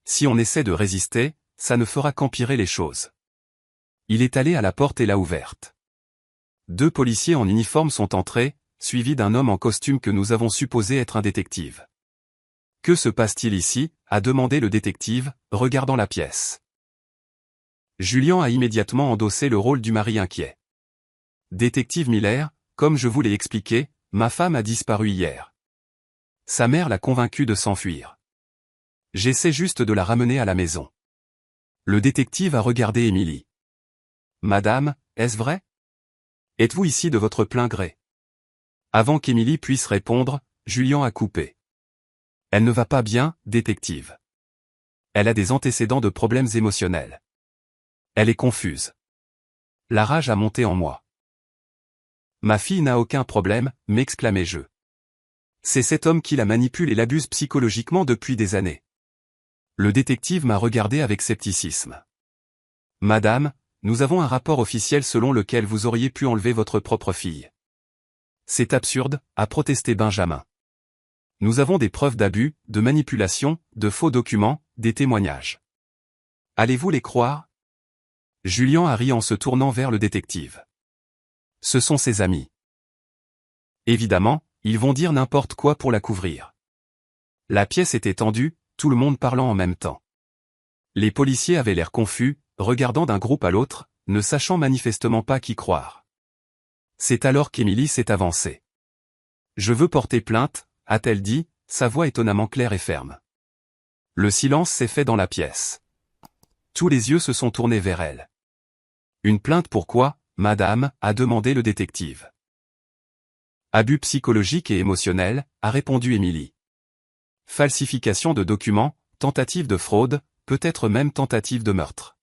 Si on essaie de résister, ça ne fera qu'empirer les choses. Il est allé à la porte et l'a ouverte. 2 policiers en uniforme sont entrés, suivi d'un homme en costume que nous avons supposé être un détective. « Que se passe-t-il ici » a demandé le détective, regardant la pièce. Julien a immédiatement endossé le rôle du mari inquiet. « Détective Miller, comme je vous l'ai expliqué, ma femme a disparu hier. Sa mère l'a convaincue de s'enfuir. J'essaie juste de la ramener à la maison. » Le détective a regardé Émilie. « Madame, est-ce vrai? Êtes-vous ici de votre plein gré ?» Avant qu'Émilie puisse répondre, Julien a coupé. « Elle ne va pas bien, détective. Elle a des antécédents de problèmes émotionnels. Elle est confuse. La rage a monté en moi. »« Ma fille n'a aucun problème, m'exclamai-je. C'est cet homme qui la manipule et l'abuse psychologiquement depuis des années. » Le détective m'a regardé avec scepticisme. « Madame, nous avons un rapport officiel selon lequel vous auriez pu enlever votre propre fille. »« C'est absurde », a protesté Benjamin. « Nous avons des preuves d'abus, de manipulation, de faux documents, des témoignages. Allez-vous les croire ?» Julien a ri en se tournant vers le détective. « Ce sont ses amis. Évidemment, ils vont dire n'importe quoi pour la couvrir. » La pièce était tendue, tout le monde parlant en même temps. Les policiers avaient l'air confus, regardant d'un groupe à l'autre, ne sachant manifestement pas qui croire. C'est alors qu'Émilie s'est avancée. « Je veux porter plainte », a-t-elle dit, sa voix étonnamment claire et ferme. Le silence s'est fait dans la pièce. Tous les yeux se sont tournés vers elle. « Une plainte pourquoi, madame ?» a demandé le détective. « Abus psychologique et émotionnel », a répondu Émilie. « Falsification de documents, tentative de fraude, peut-être même tentative de meurtre. »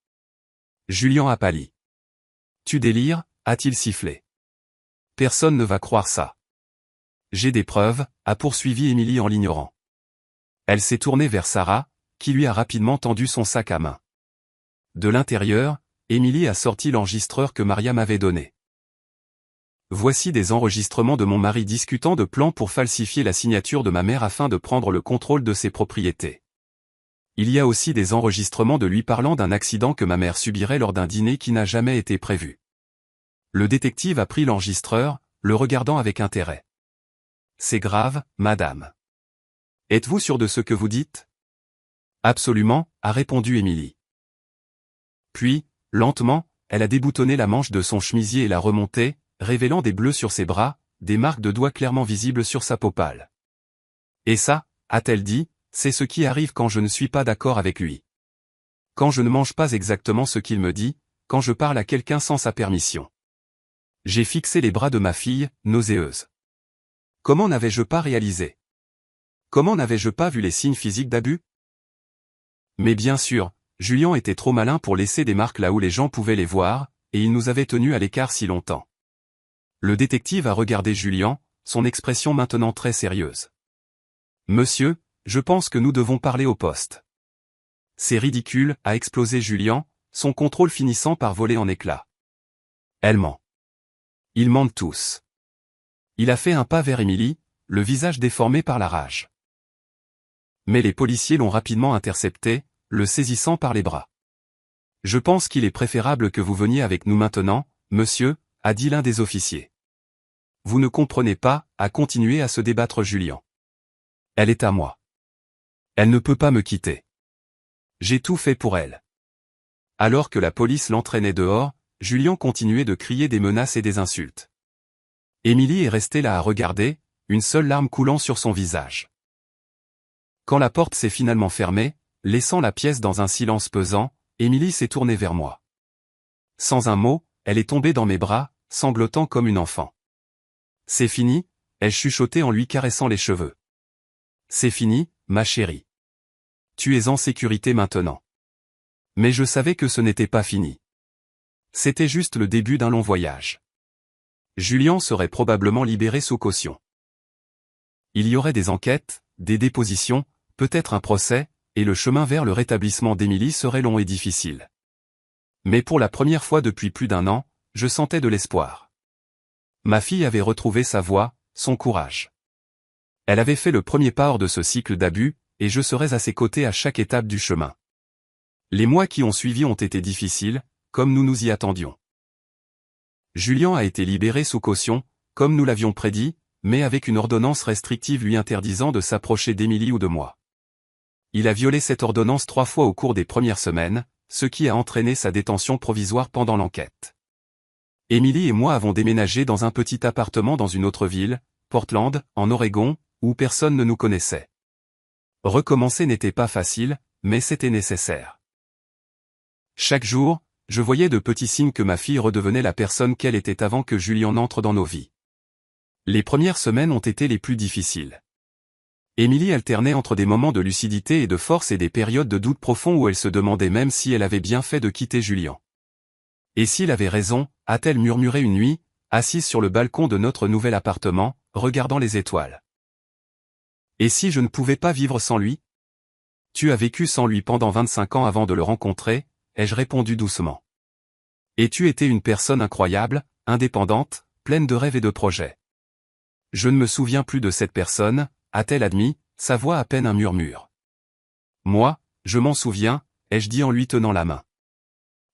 Julien a pâli. « Tu délires » a-t-il sifflé. « Personne ne va croire ça. »« J'ai des preuves » a poursuivi Émilie en l'ignorant. Elle s'est tournée vers Sarah, qui lui a rapidement tendu son sac à main. De l'intérieur, Émilie a sorti l'enregistreur que Maria m'avait donné. Voici des enregistrements de mon mari discutant de plans pour falsifier la signature de ma mère afin de prendre le contrôle de ses propriétés. Il y a aussi des enregistrements de lui parlant d'un accident que ma mère subirait lors d'un dîner qui n'a jamais été prévu. Le détective a pris l'enregistreur, le regardant avec intérêt. « C'est grave, madame. Êtes-vous sûre de ce que vous dites ? » « Absolument », a répondu Émilie. Puis, lentement, elle a déboutonné la manche de son chemisier et l'a remonté, révélant des bleus sur ses bras, des marques de doigts clairement visibles sur sa peau pâle. « Et ça, » a-t-elle dit, « c'est ce qui arrive quand je ne suis pas d'accord avec lui. Quand je ne mange pas exactement ce qu'il me dit, quand je parle à quelqu'un sans sa permission. » J'ai fixé les bras de ma fille, nauséeuse. Comment n'avais-je pas réalisé? Comment n'avais-je pas vu les signes physiques d'abus? Mais bien sûr, Julien était trop malin pour laisser des marques là où les gens pouvaient les voir, et il nous avait tenus à l'écart si longtemps. Le détective a regardé Julien, son expression maintenant très sérieuse. « Monsieur, je pense que nous devons parler au poste. »« C'est ridicule » a explosé Julien, son contrôle finissant par voler en éclats. « Elle ment. Ils mentent tous. » Il a fait un pas vers Émilie, le visage déformé par la rage. Mais les policiers l'ont rapidement intercepté, le saisissant par les bras. « Je pense qu'il est préférable que vous veniez avec nous maintenant, monsieur » a dit l'un des officiers. « Vous ne comprenez pas » a continué à se débattre Julien. « Elle est à moi. Elle ne peut pas me quitter. J'ai tout fait pour elle. » Alors que la police l'entraînait dehors, Julien continuait de crier des menaces et des insultes. Émilie est restée là à regarder, une seule larme coulant sur son visage. Quand la porte s'est finalement fermée, laissant la pièce dans un silence pesant, Émilie s'est tournée vers moi. Sans un mot, elle est tombée dans mes bras, sanglotant comme une enfant. « C'est fini » ai-je chuchoté en lui caressant les cheveux. « C'est fini, ma chérie. Tu es en sécurité maintenant. » Mais je savais que ce n'était pas fini. C'était juste le début d'un long voyage. Julien serait probablement libéré sous caution. Il y aurait des enquêtes, des dépositions, peut-être un procès, et le chemin vers le rétablissement d'Émilie serait long et difficile. Mais pour la première fois depuis plus d'1 an, je sentais de l'espoir. Ma fille avait retrouvé sa voix, son courage. Elle avait fait le premier pas hors de ce cycle d'abus, et je serais à ses côtés à chaque étape du chemin. Les mois qui ont suivi ont été difficiles, comme nous nous y attendions. Julien a été libéré sous caution, comme nous l'avions prédit, mais avec une ordonnance restrictive lui interdisant de s'approcher d'Émilie ou de moi. Il a violé cette ordonnance 3 fois au cours des premières semaines, ce qui a entraîné sa détention provisoire pendant l'enquête. Émilie et moi avons déménagé dans un petit appartement dans une autre ville, Portland, en Oregon, où personne ne nous connaissait. Recommencer n'était pas facile, mais c'était nécessaire. Chaque jour, je voyais de petits signes que ma fille redevenait la personne qu'elle était avant que Julien n'entre dans nos vies. Les premières semaines ont été les plus difficiles. Émilie alternait entre des moments de lucidité et de force et des périodes de doute profond où elle se demandait même si elle avait bien fait de quitter Julien. Et s'il avait raison, a-t-elle murmuré une nuit, assise sur le balcon de notre nouvel appartement, regardant les étoiles. Et si je ne pouvais pas vivre sans lui? Tu as vécu sans lui pendant 25 ans avant de le rencontrer, ai-je répondu doucement. Et tu étais une personne incroyable, indépendante, pleine de rêves et de projets. Je ne me souviens plus de cette personne, a-t-elle admis, sa voix à peine un murmure. Moi, je m'en souviens, ai-je dit en lui tenant la main.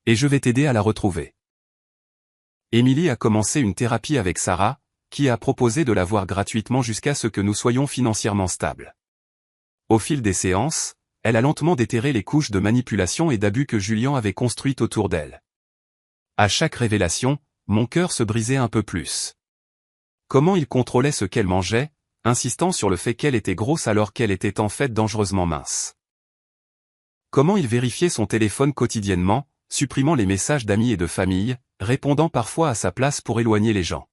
Et je vais t'aider à la retrouver. Émilie a commencé une thérapie avec Sarah, qui a proposé de la voir gratuitement jusqu'à ce que nous soyons financièrement stables. Au fil des séances, elle a lentement déterré les couches de manipulation et d'abus que Julien avait construites autour d'elle. À chaque révélation, mon cœur se brisait un peu plus. Comment il contrôlait ce qu'elle mangeait, insistant sur le fait qu'elle était grosse alors qu'elle était en fait dangereusement mince. Comment il vérifiait son téléphone quotidiennement, supprimant les messages d'amis et de famille, répondant parfois à sa place pour éloigner les gens.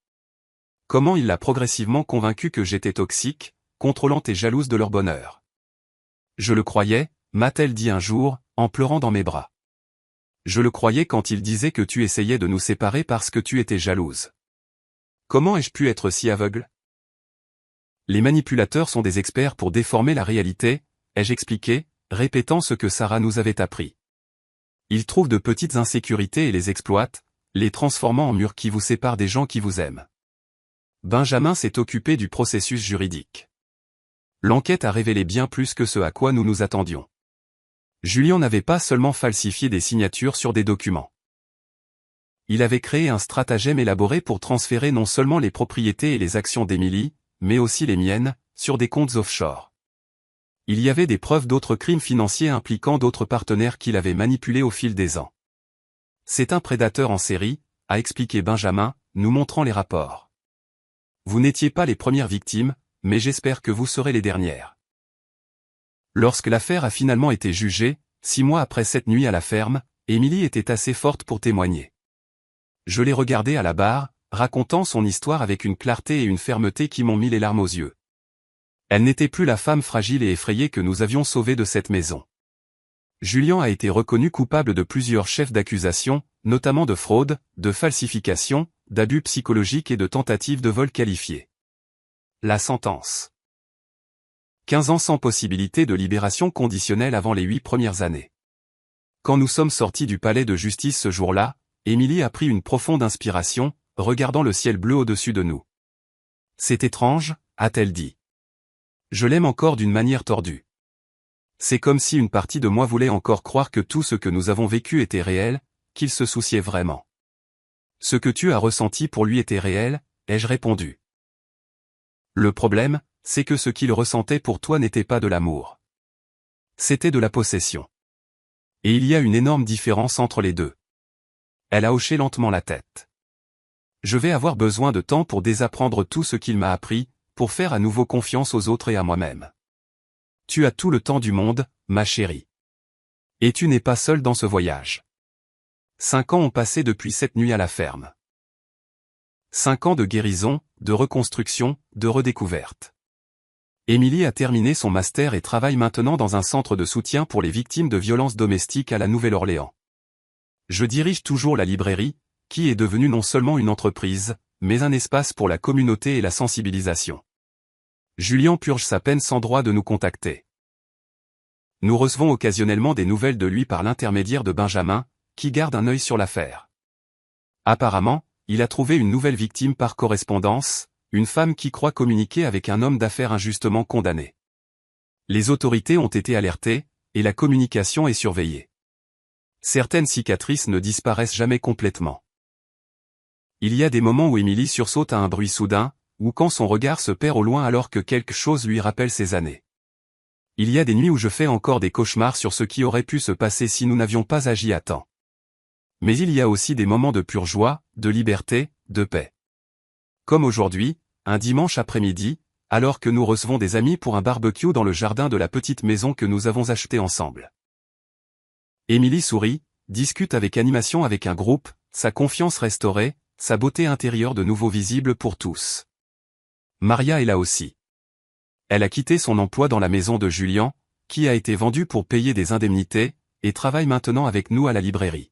Comment il l'a progressivement convaincue que j'étais toxique, contrôlante et jalouse de leur bonheur. Je le croyais, m'a-t-elle dit un jour, en pleurant dans mes bras. Je le croyais quand il disait que tu essayais de nous séparer parce que tu étais jalouse. Comment ai-je pu être si aveugle? Les manipulateurs sont des experts pour déformer la réalité, ai-je expliqué, répétant ce que Sarah nous avait appris. Ils trouvent de petites insécurités et les exploitent, les transformant en murs qui vous séparent des gens qui vous aiment. Benjamin s'est occupé du processus juridique. L'enquête a révélé bien plus que ce à quoi nous nous attendions. Julien n'avait pas seulement falsifié des signatures sur des documents. Il avait créé un stratagème élaboré pour transférer non seulement les propriétés et les actions d'Émilie, mais aussi les miennes, sur des comptes offshore. Il y avait des preuves d'autres crimes financiers impliquant d'autres partenaires qu'il avait manipulés au fil des ans. C'est un prédateur en série, a expliqué Benjamin, nous montrant les rapports. Vous n'étiez pas les premières victimes, mais j'espère que vous serez les dernières. Lorsque l'affaire a finalement été jugée, 6 mois après cette nuit à la ferme, Émilie était assez forte pour témoigner. Je l'ai regardée à la barre, racontant son histoire avec une clarté et une fermeté qui m'ont mis les larmes aux yeux. Elle n'était plus la femme fragile et effrayée que nous avions sauvée de cette maison. Julien a été reconnu coupable de plusieurs chefs d'accusation, notamment de fraude, de falsification, d'abus psychologiques et de tentatives de vol qualifiées. La sentence. 15 ans sans possibilité de libération conditionnelle avant les 8 premières années. Quand nous sommes sortis du palais de justice ce jour-là, Émilie a pris une profonde inspiration, regardant le ciel bleu au-dessus de nous. C'est étrange, a-t-elle dit. Je l'aime encore d'une manière tordue. C'est comme si une partie de moi voulait encore croire que tout ce que nous avons vécu était réel, qu'il se souciait vraiment. Ce que tu as ressenti pour lui était réel, ai-je répondu. Le problème, c'est que ce qu'il ressentait pour toi n'était pas de l'amour. C'était de la possession. Et il y a une énorme différence entre les deux. Elle a hoché lentement la tête. Je vais avoir besoin de temps pour désapprendre tout ce qu'il m'a appris, pour faire à nouveau confiance aux autres et à moi-même. Tu as tout le temps du monde, ma chérie. Et tu n'es pas seule dans ce voyage. 5 ans ont passé depuis cette nuit à la ferme. 5 ans de guérison, de reconstruction, de redécouverte. Émilie a terminé son master et travaille maintenant dans un centre de soutien pour les victimes de violences domestiques à la Nouvelle-Orléans. Je dirige toujours la librairie, qui est devenue non seulement une entreprise, mais un espace pour la communauté et la sensibilisation. Julien purge sa peine sans droit de nous contacter. Nous recevons occasionnellement des nouvelles de lui par l'intermédiaire de Benjamin, qui garde un œil sur l'affaire. Apparemment, il a trouvé une nouvelle victime par correspondance, une femme qui croit communiquer avec un homme d'affaires injustement condamné. Les autorités ont été alertées, et la communication est surveillée. Certaines cicatrices ne disparaissent jamais complètement. Il y a des moments où Émilie sursaute à un bruit soudain, ou quand son regard se perd au loin alors que quelque chose lui rappelle ses années. Il y a des nuits où je fais encore des cauchemars sur ce qui aurait pu se passer si nous n'avions pas agi à temps. Mais il y a aussi des moments de pure joie, de liberté, de paix. Comme aujourd'hui, un dimanche après-midi, alors que nous recevons des amis pour un barbecue dans le jardin de la petite maison que nous avons achetée ensemble. Émilie sourit, discute avec animation avec un groupe, sa confiance restaurée, sa beauté intérieure de nouveau visible pour tous. Maria est là aussi. Elle a quitté son emploi dans la maison de Julien, qui a été vendu pour payer des indemnités, et travaille maintenant avec nous à la librairie.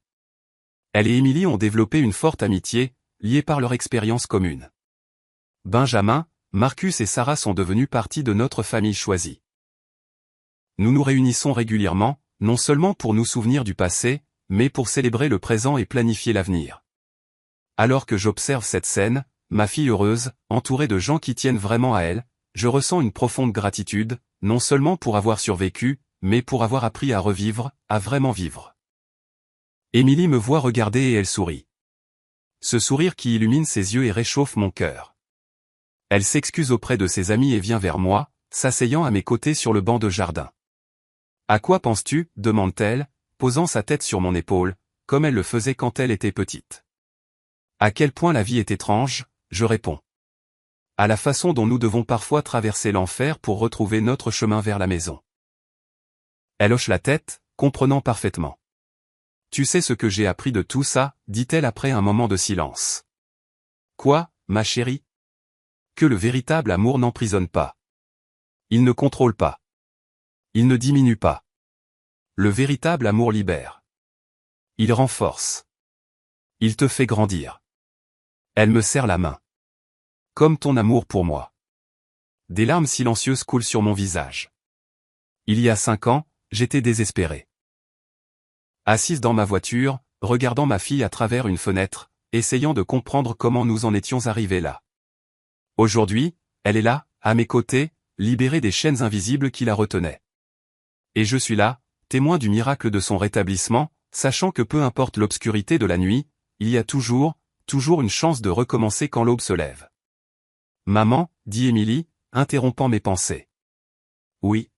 Elle et Émilie ont développé une forte amitié, liée par leur expérience commune. Benjamin, Marcus et Sarah sont devenus partie de notre famille choisie. Nous nous réunissons régulièrement, non seulement pour nous souvenir du passé, mais pour célébrer le présent et planifier l'avenir. Alors que j'observe cette scène, ma fille heureuse, entourée de gens qui tiennent vraiment à elle, je ressens une profonde gratitude, non seulement pour avoir survécu, mais pour avoir appris à revivre, à vraiment vivre. Émilie me voit regarder et elle sourit. Ce sourire qui illumine ses yeux et réchauffe mon cœur. Elle s'excuse auprès de ses amis et vient vers moi, s'asseyant à mes côtés sur le banc de jardin. « À quoi penses-tu » demande-t-elle, posant sa tête sur mon épaule, comme elle le faisait quand elle était petite. À quel point la vie est étrange, je réponds. À la façon dont nous devons parfois traverser l'enfer pour retrouver notre chemin vers la maison. Elle hoche la tête, comprenant parfaitement. Tu sais ce que j'ai appris de tout ça, dit-elle après un moment de silence. Quoi, ma chérie? Que le véritable amour n'emprisonne pas. Il ne contrôle pas. Il ne diminue pas. Le véritable amour libère. Il renforce. Il te fait grandir. Elle me serre la main. Comme ton amour pour moi. Des larmes silencieuses coulent sur mon visage. Il y a 5 ans, j'étais désespéré. Assise dans ma voiture, regardant ma fille à travers une fenêtre, essayant de comprendre comment nous en étions arrivés là. Aujourd'hui, elle est là, à mes côtés, libérée des chaînes invisibles qui la retenaient. Et je suis là, témoin du miracle de son rétablissement, sachant que peu importe l'obscurité de la nuit, il y a toujours une chance de recommencer quand l'aube se lève. Maman, dit Émilie, interrompant mes pensées. Oui.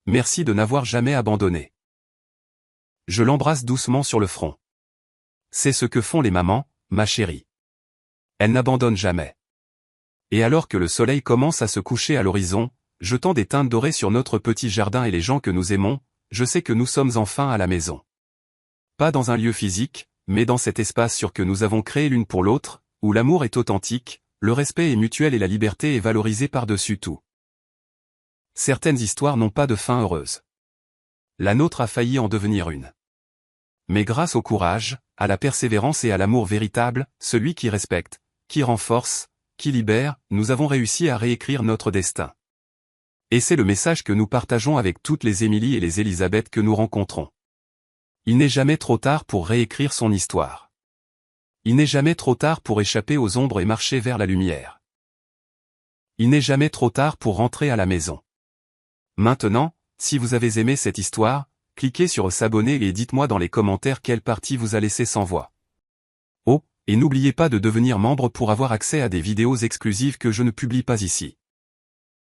Merci de n'avoir jamais abandonné. Je l'embrasse doucement sur le front. C'est ce que font les mamans, ma chérie. Elles n'abandonnent jamais. Et alors que le soleil commence à se coucher à l'horizon, jetant des teintes dorées sur notre petit jardin et les gens que nous aimons, je sais que nous sommes enfin à la maison. Pas dans un lieu physique, mais dans cet espace sûr que nous avons créé l'une pour l'autre, où l'amour est authentique, le respect est mutuel et la liberté est valorisée par-dessus tout. Certaines histoires n'ont pas de fin heureuse. La nôtre a failli en devenir une. Mais grâce au courage, à la persévérance et à l'amour véritable, celui qui respecte, qui renforce, qui libère, nous avons réussi à réécrire notre destin. Et c'est le message que nous partageons avec toutes les Émilie et les Elisabeth que nous rencontrons. Il n'est jamais trop tard pour réécrire son histoire. Il n'est jamais trop tard pour échapper aux ombres et marcher vers la lumière. Il n'est jamais trop tard pour rentrer à la maison. Maintenant, si vous avez aimé cette histoire, cliquez sur s'abonner et dites-moi dans les commentaires quelle partie vous a laissé sans voix. Oh, et n'oubliez pas de devenir membre pour avoir accès à des vidéos exclusives que je ne publie pas ici.